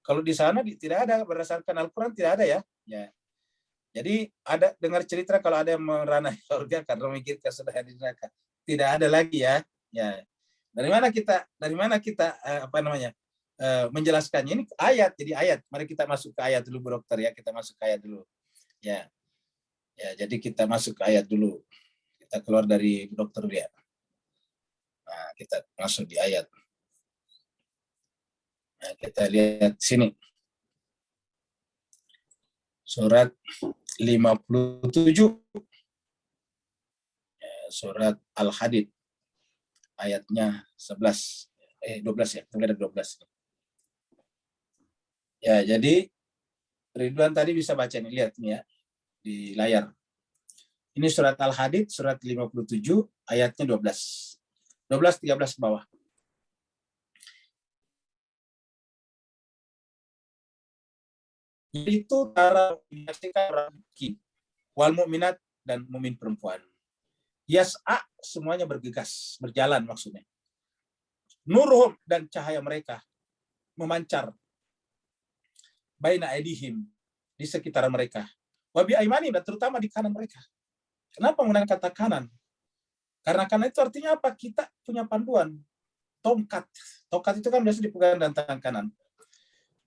Kalau di sana tidak ada, berdasarkan Al-Quran tidak ada ya. Ya. Jadi ada dengar cerita kalau ada yang merana di surga karena memikirkan saudara yang di neraka. Tidak ada lagi ya. Ya. Dari mana kita menjelaskannya? Ini ayat, jadi ayat. Mari kita masuk ke ayat dulu, Bu Dokter ya. Kita masuk ke ayat dulu. Ya. Ya, jadi kita masuk ke ayat dulu. Kita keluar dari Bu Dokter ya. Nah, kita masuk di ayat. Nah, kita lihat sini. Surat 57. Surat Al-Hadid. Ayatnya 12 ya, ada 12. Ya, jadi Ridwan tadi bisa baca nih, lihat nih ya di layar. Ini surat Al-Hadid, surat 57, ayatnya 12. 12-13 ke bawah. Itu cara menyaksikan orang mukmin, wal mukminat dan mukmin perempuan. Yas'a, semuanya bergegas, berjalan maksudnya. Nurhum, dan cahaya mereka memancar. Baina aidihim, di sekitar mereka. Wa bi aimanim, dan terutama di kanan mereka. Kenapa menggunakan kata kanan? Karena kanan itu artinya apa? Kita punya panduan. Tongkat. Tongkat itu kan biasa dipegang dengan tangan kanan.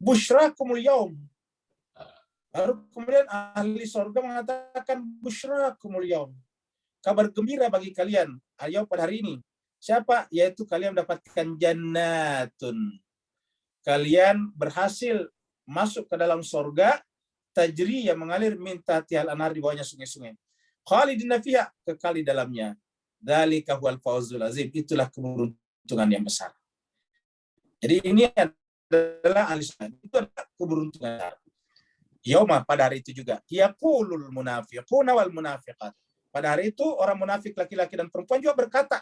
Busyrakumul yaum. Baru kemudian ahli surga mengatakan busyrakumul yaum. Kabar gembira bagi kalian ayo pada hari ini. Siapa? Yaitu kalian mendapatkan jannatun. Kalian berhasil masuk ke dalam surga tajri yang mengalir min tahtihal anhar, di bawahnya sungai-sungai. Khalidina fiha, kekal di dalamnya. Dzalika huwal fawzul azim. Itulah keberuntungan yang besar. Jadi ini adalah ahli surga. Itu adalah keberuntungan. Yauma, pada hari itu juga. Yaqulul munafiquna wal munafiqat. Pada hari itu orang munafik laki-laki dan perempuan juga berkata.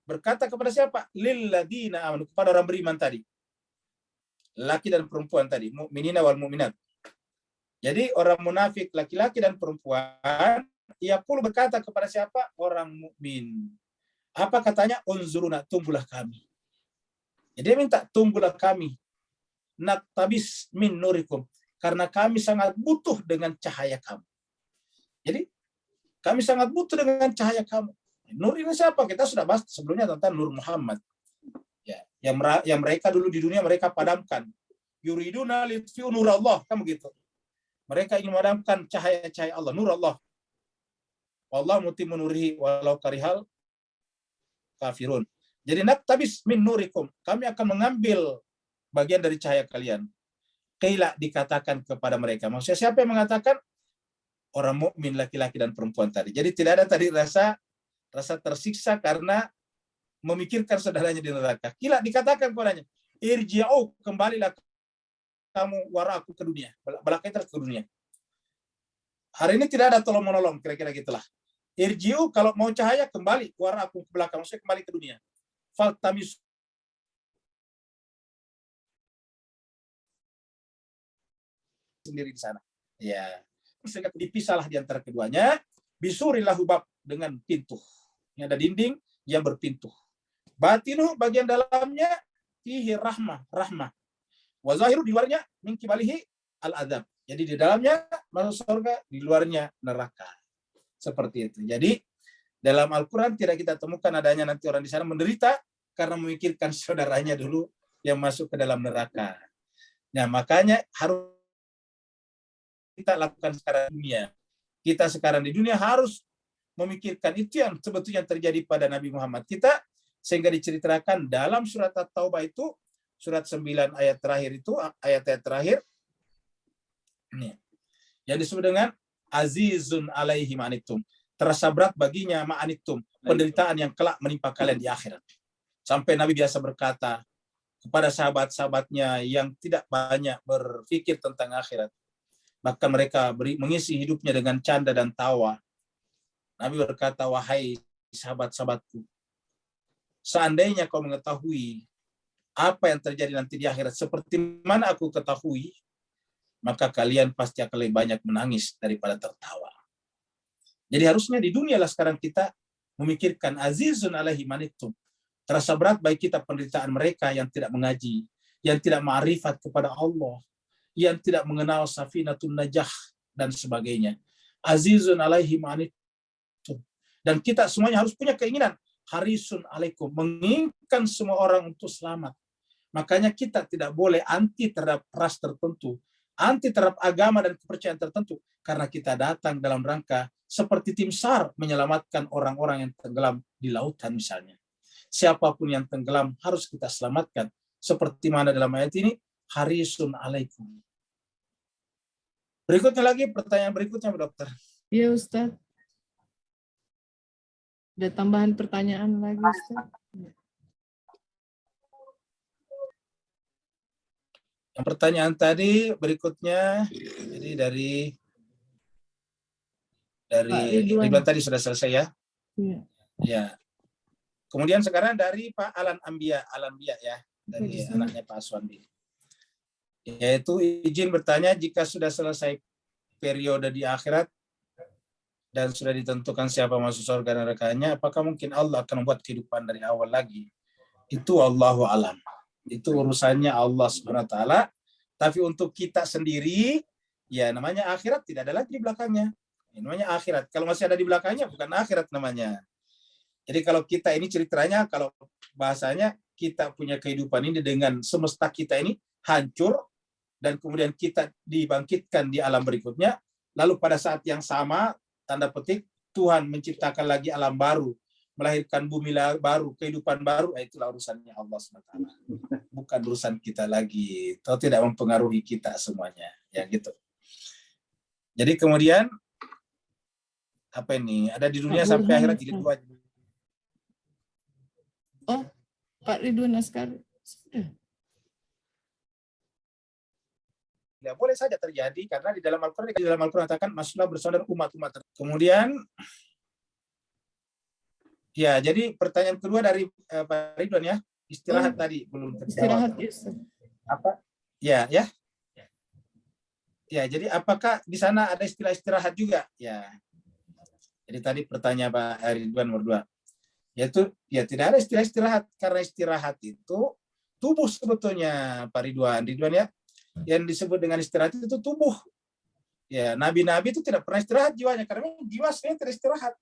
Berkata kepada siapa? Lilladina amanu, kepada orang beriman tadi. Laki dan perempuan tadi, mukminina wal mukminat. Jadi orang munafik laki-laki dan perempuan, yaqul berkata kepada siapa? Orang mukmin. Apa katanya? Unzuruna, tunggulah kami. Jadi dia minta tunggulah kami. Naktabis min nurikum, karena kami sangat butuh dengan cahaya kamu. Jadi kami sangat butuh dengan cahaya kamu. Nur ini siapa? Kita sudah bahas sebelumnya tentang Nur Muhammad. Ya, yang mereka dulu di dunia mereka padamkan. Yuriduna litfi'u nur Allah, kan begitu. Mereka ingin memadamkan cahaya-cahaya Allah, nur Allah. Wallahu mutimmu nurihi walau karihal kafirun. Jadi naktabis min nurikum, kami akan mengambil bagian dari cahaya kalian. Qila, dikatakan kepada mereka. Maksudnya siapa yang mengatakan? Orang mukmin laki-laki dan perempuan tadi. Jadi tidak ada tadi rasa tersiksa karena memikirkan saudaranya di neraka. Qila, dikatakan kepadanya, irji'u, kembalilah kamu waraku ke dunia, belakang terus ke dunia. Hari ini tidak ada tolong menolong, kira-kira gitulah. Irji'u, kalau mau cahaya kembali waraku ke belakang, maksudnya kembali ke dunia. Faltamis sendiri di sana. Ya, sehingga dipisahlah di antara keduanya. Bisurillahu bab, dengan pintu. Ini ada dinding yang berpintu. Batinu, bagian dalamnya fihi rahmah. Wa zahiru, di luarnya min kibalihi al-adzab. Jadi di dalamnya masuk surga, di luarnya neraka. Seperti itu. Jadi dalam Al-Quran tidak kita temukan adanya nanti orang di sana menderita karena memikirkan saudaranya dulu yang masuk ke dalam neraka. Nah, makanya harus kita lakukan sekarang di dunia. Kita sekarang di dunia harus memikirkan itu yang sebetulnya terjadi pada Nabi Muhammad kita, sehingga diceritakan dalam surat At-Taubah itu, surat 9 ayat terakhir itu, ayat-ayat terakhir, ini, yang disebut dengan azizun alaihi ma'anitum, terasa berat baginya ma'anitum, penderitaan yang kelak menimpa kalian di akhirat. Sampai Nabi biasa berkata, kepada sahabat-sahabatnya yang tidak banyak berpikir tentang akhirat. Bahkan mereka mengisi hidupnya dengan canda dan tawa. Nabi berkata, wahai sahabat-sahabatku, seandainya kau mengetahui apa yang terjadi nanti di akhirat seperti mana aku ketahui, maka kalian pasti akan lebih banyak menangis daripada tertawa. Jadi harusnya di dunia lah sekarang kita memikirkan azizun alaihi manittum. Terasa berat bagi kita penderitaan mereka yang tidak mengaji, yang tidak ma'rifat kepada Allah, yang tidak mengenal safinatun najah dan sebagainya. Azizun alaihi manittum. Dan kita semuanya harus punya keinginan harisun alaikum, menginginkan semua orang untuk selamat. Makanya kita tidak boleh anti terhadap ras tertentu, anti terhadap agama dan kepercayaan tertentu, karena kita datang dalam rangka seperti tim SAR menyelamatkan orang-orang yang tenggelam di lautan misalnya. Siapapun yang tenggelam harus kita selamatkan. Seperti mana dalam ayat ini, harisun alaikum. Berikutnya lagi, pertanyaan berikutnya, Bu Dokter. Iya, Ustaz. Ada tambahan pertanyaan lagi, Ustaz? Yang pertanyaan tadi berikutnya, jadi dari Ridwan tadi sudah selesai ya? Iya. Ya. Kemudian sekarang dari Pak Alan Ambia ya, dari anaknya Pak Aswandi. Yaitu izin bertanya, jika sudah selesai periode di akhirat dan sudah ditentukan siapa masuk surga dan nerakanya, apakah mungkin Allah akan membuat kehidupan dari awal lagi? Itu Allahu alam. Itu urusannya Allah SWT. Tapi untuk kita sendiri, ya namanya akhirat tidak ada lagi di belakangnya. Ini namanya akhirat. Kalau masih ada di belakangnya, bukan akhirat namanya. Jadi kalau kita ini ceritanya, kalau bahasanya kita punya kehidupan ini dengan semesta kita ini hancur, dan kemudian kita dibangkitkan di alam berikutnya, lalu pada saat yang sama, tanda petik, Tuhan menciptakan lagi alam baru, melahirkan bumi baru, kehidupan baru, itulah urusannya Allah SWT. Bukan urusan kita lagi, atau tidak mempengaruhi kita semuanya. Ya gitu. Jadi kemudian, apa ini? Ada di dunia sampai akhirat jadi dua. Oh, Pak Ridwan Askar. Ya, boleh saja terjadi karena di dalam Al-Quran katakan masuklah bersaudara umat-umat. Kemudian ya, jadi pertanyaan kedua dari Pak Ridwan ya, istirahat tadi belum terjawab. Istirahat ya, Ustaz. Apa? Ya. Ya, jadi apakah di sana ada istilah istirahat juga? Ya. Jadi tadi pertanyaan Pak Ridwan nomor 2. Yaitu ya tidak ada istilah istirahat, karena istirahat itu tubuh sebetulnya Pak Ridwan ya. Yang disebut dengan istirahat itu tubuh. Ya, nabi-nabi itu tidak pernah istirahat jiwanya, karena jiwa sebenarnya tidak istirahat.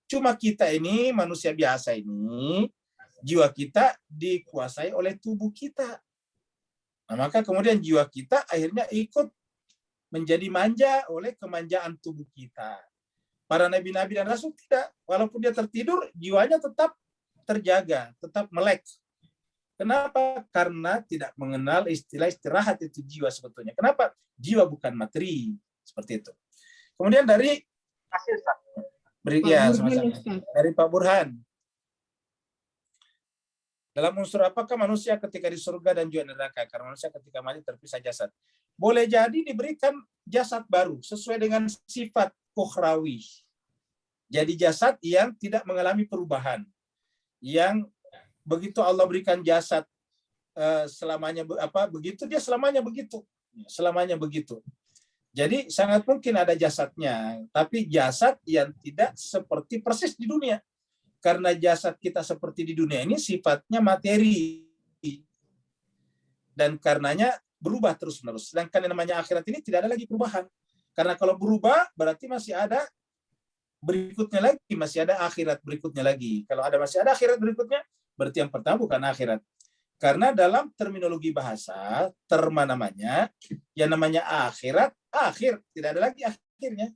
Cuma kita ini manusia biasa ini, jiwa kita dikuasai oleh tubuh kita. Nah, maka kemudian jiwa kita akhirnya ikut menjadi manja oleh kemanjaan tubuh kita. Para nabi-nabi dan rasul tidak. Walaupun dia tertidur, jiwanya tetap terjaga, tetap melek. Kenapa? Karena tidak mengenal istilah istirahat itu jiwa sebetulnya. Kenapa? Jiwa bukan materi. Seperti itu. Kemudian dari dari Pak Burhan. Dalam unsur apakah manusia ketika di surga dan juga neraka? Karena manusia ketika mati terpisah jasad. Boleh jadi diberikan jasad baru sesuai dengan sifat ukhrawi. Jadi jasad yang tidak mengalami perubahan. Yang begitu Allah berikan jasad selamanya begitu, dia selamanya begitu. Selamanya begitu. Jadi sangat mungkin ada jasadnya, tapi jasad yang tidak seperti persis di dunia. Karena jasad kita seperti di dunia ini sifatnya materi. Dan karenanya berubah terus-menerus. Sedangkan yang namanya akhirat ini tidak ada lagi perubahan. Karena kalau berubah berarti masih ada berikutnya lagi, masih ada akhirat berikutnya lagi. Kalau masih ada akhirat berikutnya, berarti yang pertama bukan akhirat. Karena dalam terminologi bahasa, terma namanya, yang namanya akhirat, akhir. Tidak ada lagi akhirnya.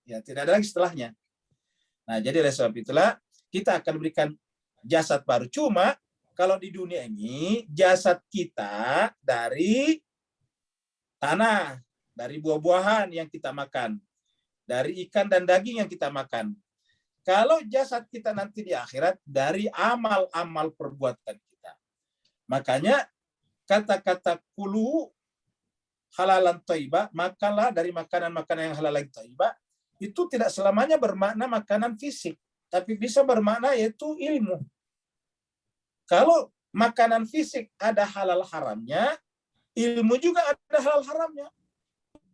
Ya, tidak ada lagi setelahnya. Nah, jadi oleh sebab itulah, kita akan berikan jasad baru. Cuma, kalau di dunia ini, jasad kita dari tanah, dari buah-buahan yang kita makan, dari ikan dan daging yang kita makan. Kalau jasad kita nanti di akhirat, dari amal-amal perbuatan kita. Makanya kata-kata kulu halalan thayyibah, makanlah dari makanan-makanan yang halal yang thayyibah, itu tidak selamanya bermakna makanan fisik, tapi bisa bermakna yaitu ilmu. Kalau makanan fisik ada halal haramnya, ilmu juga ada halal haramnya.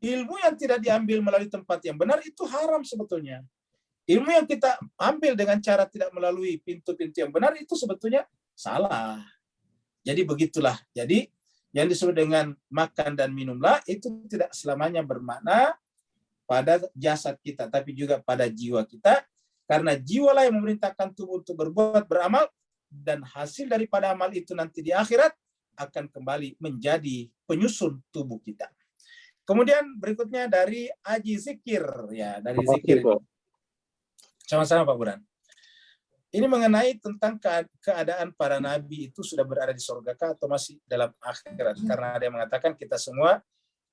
Ilmu yang tidak diambil melalui tempat yang benar itu haram sebetulnya. Ilmu yang kita ambil dengan cara tidak melalui pintu-pintu yang benar itu sebetulnya salah. Jadi begitulah. Jadi yang disebut dengan makan dan minumlah itu tidak selamanya bermakna pada jasad kita, tapi juga pada jiwa kita. Karena jiwalah yang memerintahkan tubuh untuk berbuat, beramal, dan hasil daripada amal itu nanti di akhirat akan kembali menjadi penyusun tubuh kita. Kemudian berikutnya dari Aji Zikir, ya dari zikir. Sama-sama Pak Buran. Ini mengenai tentang keadaan para nabi itu sudah berada di surga atau masih dalam akhirat. Karena ada yang mengatakan kita semua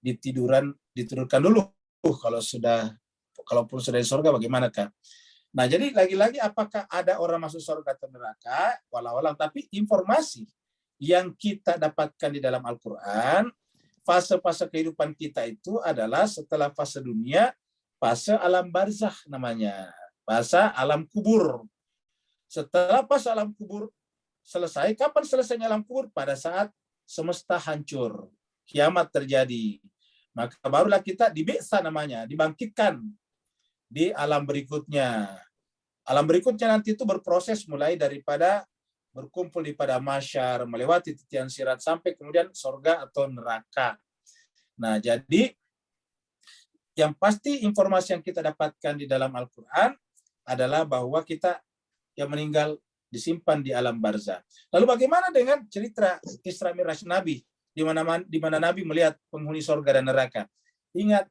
ditidurkan dulu. Kalaupun sudah di surga bagaimanakah? Nah, jadi lagi-lagi apakah ada orang masuk surga atau neraka? Walau-walau, tapi informasi yang kita dapatkan di dalam Al-Quran, fase-fase kehidupan kita itu adalah setelah fase dunia, fase alam barzakh namanya, fase alam kubur. Setelah fase alam kubur selesai, kapan selesainya alam kubur? Pada saat semesta hancur, kiamat terjadi. Maka barulah kita dibi'sa namanya, dibangkitkan di alam berikutnya. Alam berikutnya nanti itu berproses mulai daripada berkumpul di pada mahsyar, melewati titian sirat, sampai kemudian surga atau neraka. Nah, jadi yang pasti informasi yang kita dapatkan di dalam Al-Quran adalah bahwa kita yang meninggal disimpan di alam barzakh. Lalu bagaimana dengan cerita Isra Mi'raj Nabi, di mana Nabi melihat penghuni surga dan neraka? Ingat,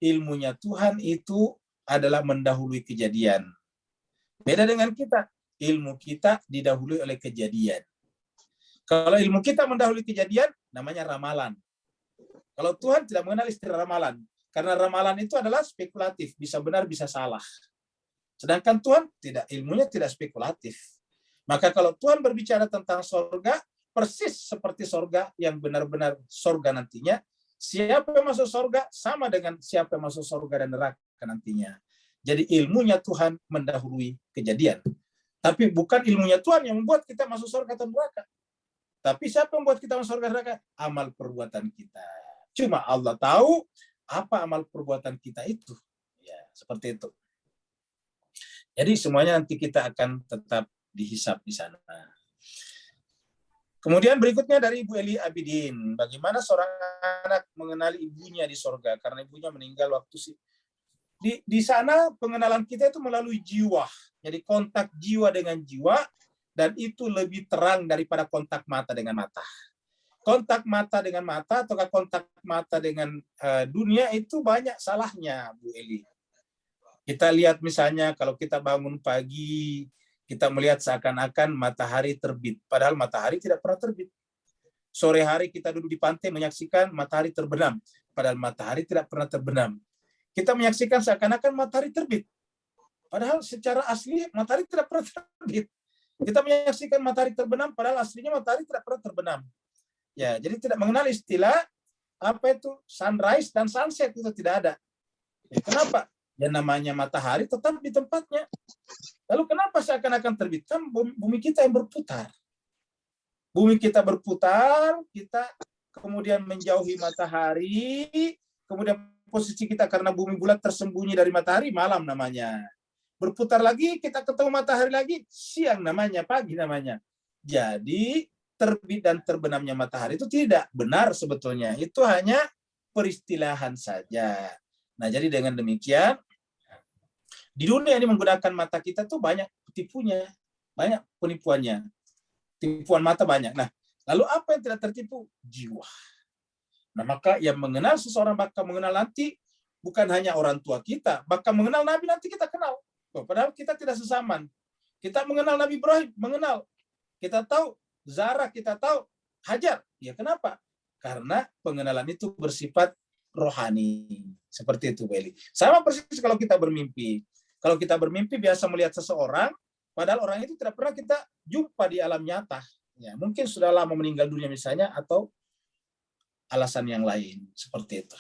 ilmunya Tuhan itu adalah mendahului kejadian. Beda dengan kita, ilmu kita didahului oleh kejadian. Kalau ilmu kita mendahului kejadian, namanya ramalan. Kalau Tuhan tidak mengenal istilah ramalan, karena ramalan itu adalah spekulatif, bisa benar, bisa salah. Sedangkan Tuhan tidak, ilmunya tidak spekulatif. Maka kalau Tuhan berbicara tentang surga, persis seperti surga yang benar-benar surga nantinya, siapa yang masuk surga sama dengan siapa yang masuk surga dan neraka nantinya. Jadi ilmunya Tuhan mendahului kejadian. Tapi bukan ilmunya Tuhan yang membuat kita masuk surga atau neraka. Tapi siapa yang membuat kita masuk surga dan neraka? Amal perbuatan kita. Cuma Allah tahu apa amal perbuatan kita itu. Ya, seperti itu. Jadi semuanya nanti kita akan tetap dihisab di sana. Kemudian berikutnya dari Ibu Eli Abidin. Bagaimana seorang anak mengenali ibunya di surga? Karena ibunya meninggal waktu di sana pengenalan kita itu melalui jiwa. Jadi kontak jiwa dengan jiwa, dan itu lebih terang daripada kontak mata dengan mata. Kontak mata dengan mata atau kontak mata dengan dunia itu banyak salahnya, Bu Eli. Kita lihat misalnya kalau kita bangun pagi, kita melihat seakan-akan matahari terbit, padahal matahari tidak pernah terbit. Sore hari kita duduk di pantai menyaksikan matahari terbenam, padahal matahari tidak pernah terbenam. Kita menyaksikan seakan-akan matahari terbit, padahal secara asli matahari tidak pernah terbit. Kita menyaksikan matahari terbenam, padahal aslinya matahari tidak pernah terbenam. Ya, jadi tidak mengenal istilah apa itu sunrise dan sunset, itu tidak ada. Ya, kenapa? Ya namanya matahari tetap di tempatnya. Lalu kenapa seakan-akan terbit? Kan bumi kita yang berputar. Bumi kita berputar, kita kemudian menjauhi matahari, kemudian posisi kita karena bumi bulat tersembunyi dari matahari, malam namanya. Berputar lagi, kita ketemu matahari lagi, siang namanya, pagi namanya. Jadi terbit dan terbenamnya matahari itu tidak benar sebetulnya. Itu hanya peristilahan saja. Nah, jadi dengan demikian, di dunia ini menggunakan mata kita tuh banyak tipunya, banyak penipuannya. Tipuan mata banyak. Nah, lalu apa yang tidak tertipu? Jiwa. Nah, maka yang mengenal seseorang bakal mengenal nanti bukan hanya orang tua kita, bakal mengenal Nabi nanti kita kenal. Padahal kita tidak sesaman. Kita mengenal Nabi Ibrahim, mengenal. Kita tahu Zara, kita tahu Hajar. Ya kenapa? Karena pengenalan itu bersifat rohani. Seperti itu, Beli. Sama persis kalau kita bermimpi. Kalau kita bermimpi biasa melihat seseorang, padahal orang itu tidak pernah kita jumpa di alam nyata. Ya, mungkin sudah lama meninggal dunia misalnya, atau alasan yang lain. Seperti itu.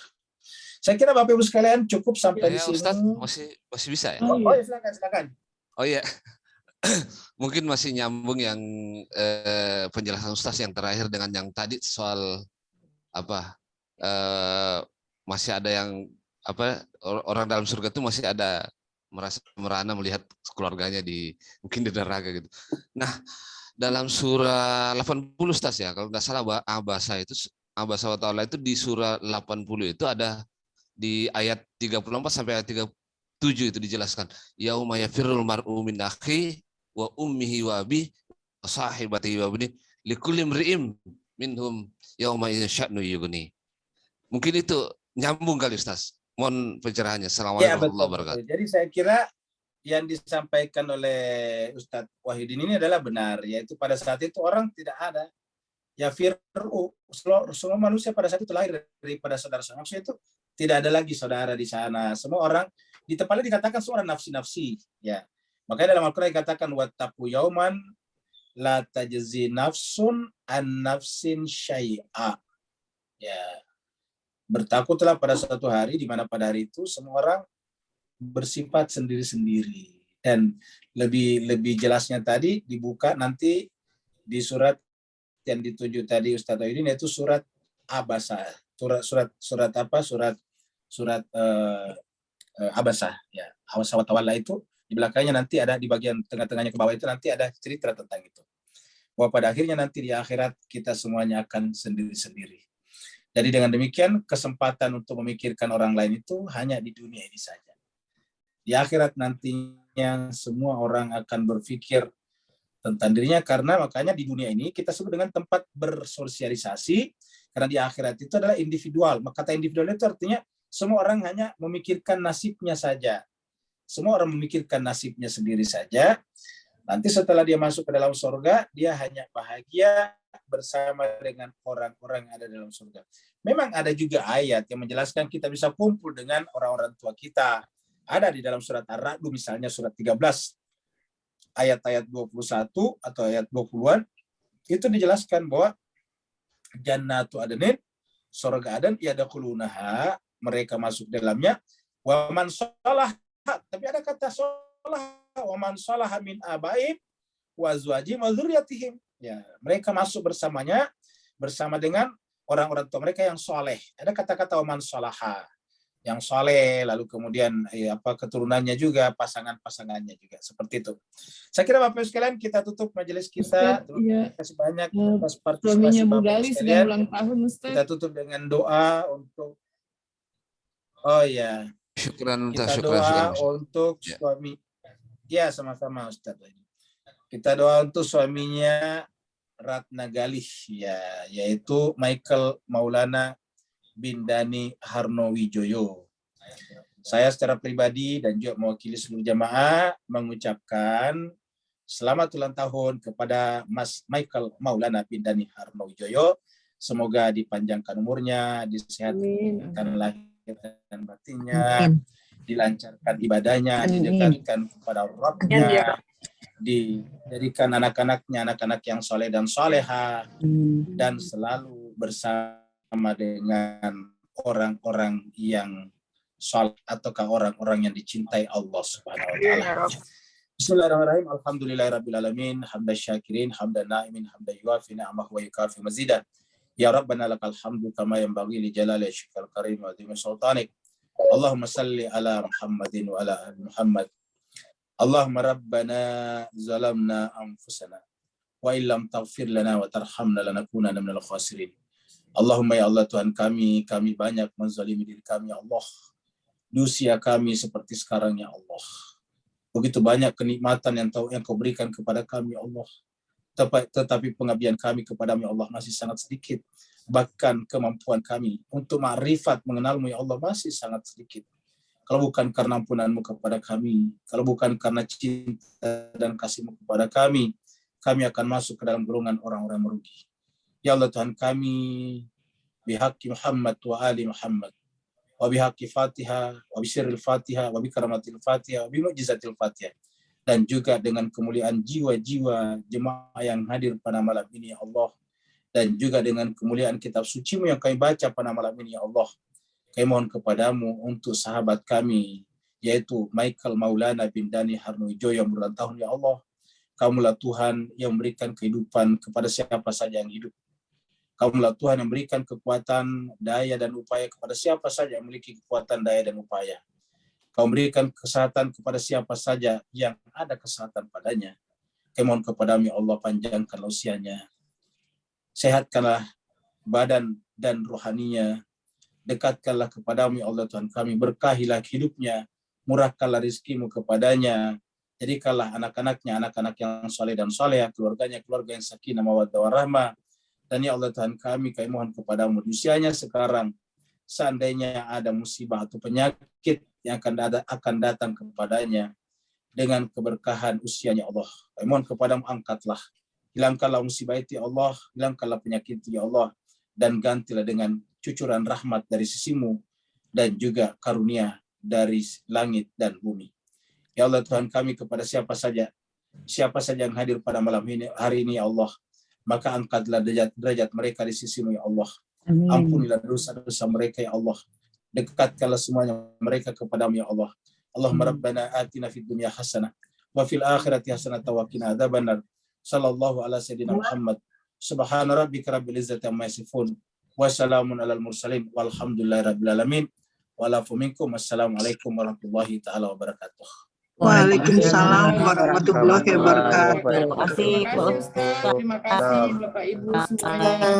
Saya kira Bapak Ibu sekalian cukup sampai di sini. Ustadz, masih bisa ya? Oh ya, silakan. Oh iya. Mungkin masih nyambung yang penjelasan Ustadz yang terakhir dengan yang tadi soal apa masih ada yang orang dalam surga itu masih ada merana melihat keluarganya mungkin di neraka gitu. Nah, dalam surah 80 Ustaz ya, kalau nggak salah Abasa wa ta'ala itu di surah 80 itu ada di ayat 34 sampai ayat 37 itu dijelaskan. Yauma yafirrul mar'u min akhi wa ummihi wa abihi wa sahibatihi wa banihi likulli imri'in minhum yauma sya'nu yughni. Mungkin itu nyambung kali Ustaz. Mohon pencerahannya. Assalamualaikum warahmatullahi wabarakatuh. Jadi saya kira yang disampaikan oleh Ustadz Wahidin ini adalah benar, yaitu pada saat itu orang tidak ada. Ya semua manusia pada saat itu lahir daripada saudara-saudara. Maksudnya itu tidak ada lagi saudara di sana. Semua orang di tempatnya dikatakan semua orang nafsi-nafsi. Ya, makanya dalam Al-Quran dikatakan wattaqu yauman la tajzi nafsun an nafsin syai'a. Ya, bertakutlah pada suatu hari di mana pada hari itu semua orang bersifat sendiri-sendiri. Dan lebih jelasnya tadi dibuka nanti di surat yang dituju tadi Ustaz Wahidin, yaitu surat Abasa. Surat Abasa ya. Abasa wa tawalla itu di belakangnya nanti ada, di bagian tengah-tengahnya ke bawah itu nanti ada cerita tentang itu. Bahwa pada akhirnya nanti di akhirat kita semuanya akan sendiri-sendiri. Jadi dengan demikian kesempatan untuk memikirkan orang lain itu hanya di dunia ini saja. Di akhirat nantinya semua orang akan berpikir tentang dirinya, karena makanya di dunia ini kita sebut dengan tempat bersosialisasi, karena di akhirat itu adalah individual. Maka kata individual itu artinya semua orang hanya memikirkan nasibnya saja. Semua orang memikirkan nasibnya sendiri saja. Nanti setelah dia masuk ke dalam surga, dia hanya bahagia bersama dengan orang-orang yang ada dalam surga. Memang ada juga ayat yang menjelaskan kita bisa kumpul dengan orang-orang tua kita. Ada di dalam surat Ar-Ra'd misalnya surat 13 ayat-ayat 21 atau ayat 20-an itu dijelaskan bahwa jannatu adnin, surga Aden, yadkhulunaha, mereka masuk dalamnya, wa man shalah, tapi ada kata shalah, wa man shalah min abaihim wa azwajihim wa dzurriyyatihim. Ya, mereka masuk bersamanya bersama dengan orang-orang tua mereka yang soleh. Ada kata-kata wa man shalaha, yang soleh, lalu kemudian keturunannya juga, pasangan-pasangannya juga, seperti itu. Saya kira Bapak sekalian kita tutup majelis kita. Terima kasih banyak atas partisipasi Bapak sekalian. Ulang tahun, Ustaz. Kita tutup dengan doa untuk kita doa untuk suami. Ya, sama-sama Ustaz. Kita doa untuk suaminya Ratna Galih, ya, yaitu Michael Maulana bin Dani Harnowijoyo. Saya secara pribadi dan juga mewakili seluruh jamaah mengucapkan selamat ulang tahun kepada Mas Michael Maulana bin Dani Harnowijoyo. Semoga dipanjangkan umurnya, disehatkan lahir dan batinnya, dilancarkan ibadahnya, didekatkan kepada Rabbnya, dijadikan anak-anaknya anak-anak yang soleh dan soleha, dan selalu bersama dengan orang-orang yang saleh ataukah orang-orang yang dicintai Allah Subhanahu wa taala. Bismillahirrahmanirrahim. Alhamdulillahirabbil alamin, hamdan syakirin, hamdan naimin, hamdan yuafi ni'amahu wa yukafi mazidah. Ya Rabbana lakal hamdu kama yanbaghi li jalali wajhikal karim wa azimi sultanik. Allahumma salli ala Muhammadin wa ala ali Muhammad. Allahumma rabbana zalamna anfusana wa illam taghfir lana wa tarhamna lanakunanna minal khasirin. Allahumma ya Allah Tuhan kami banyak menzalimi diri kami ya Allah. Di usia kami seperti sekarang ya Allah. Begitu banyak kenikmatan yang Kau berikan kepada kami ya Allah. Tetapi pengabdian kami kepadamu ya Allah masih sangat sedikit. Bahkan kemampuan kami untuk ma'rifat mengenalmu ya Allah masih sangat sedikit. Kalau bukan karena ampunan-Mu kepada kami, kalau bukan karena cinta dan kasih-Mu kepada kami akan masuk ke dalam golongan orang-orang merugi. Ya Allah Tuhan kami, bihaqqi Muhammad wa ali Muhammad, wa bihaqqi Fatihah, wa bisirril Fatihah, wa bikaramatil Fatihah, wa bimu'jizatil Fatihah. Dan juga dengan kemuliaan jiwa-jiwa jemaah yang hadir pada malam ini ya Allah, dan juga dengan kemuliaan kitab suci-Mu yang kami baca pada malam ini, ya Allah. Kami mohon kepadamu untuk sahabat kami, yaitu Michael Maulana bin Dani Harnojo yang berulang tahun, ya Allah. Kamulah Tuhan yang memberikan kehidupan kepada siapa saja yang hidup. Kamulah Tuhan yang memberikan kekuatan, daya, dan upaya kepada siapa saja yang memiliki kekuatan, daya, dan upaya. Kau memberikan kesehatan kepada siapa saja yang ada kesehatan padanya. Kami mohon kepadamu, ya Allah, panjangkanlah usianya. Sehatkanlah badan dan rohaninya. Dekatkanlah kepadamu, ya Allah Tuhan kami. Berkahilah hidupnya. Murahkanlah rizkimu kepadanya. Jadikanlah anak-anaknya anak-anak yang soleh dan soleh, keluarganya keluarga yang sakinah mawaddah warahmah. Dan ya Allah Tuhan kami mohon kepadamu, usianya sekarang, seandainya ada musibah atau penyakit yang akan datang kepadanya, dengan keberkahan usianya Allah, kami mohon kepadamu, angkatlah, hilangkanlah musibah itu ya Allah, hilangkanlah penyakit itu ya Allah, dan gantilah dengan cucuran rahmat dari sisimu, dan juga karunia dari langit dan bumi. Ya Allah Tuhan kami, kepada siapa saja yang hadir pada malam ini, hari ini ya Allah, maka angkatlah derajat mereka di sisimu ya Allah. Amin. Ampunilah dosa-dosa mereka ya Allah. Dekatkanlah semuanya mereka kepadamu ya Allah. Allahumma rabbana atina fid dunya hasanah wa fil akhirati hasanah wa qina adzabannar. Sallallahu ala sayyidina Muhammad. Subhana rabbika rabbil izzati amma yasifun. Wa salamun alal mursalin walhamdulillahi rabbil alamin. Wa alafu minkum. Wassalamualaikum warahmatullahi taala wabarakatuh. Waalaikumsalam warahmatullahi wabarakatuh. Terima kasih. Terima kasih Ustaz. Terima kasih Bapak Ibu semuanya.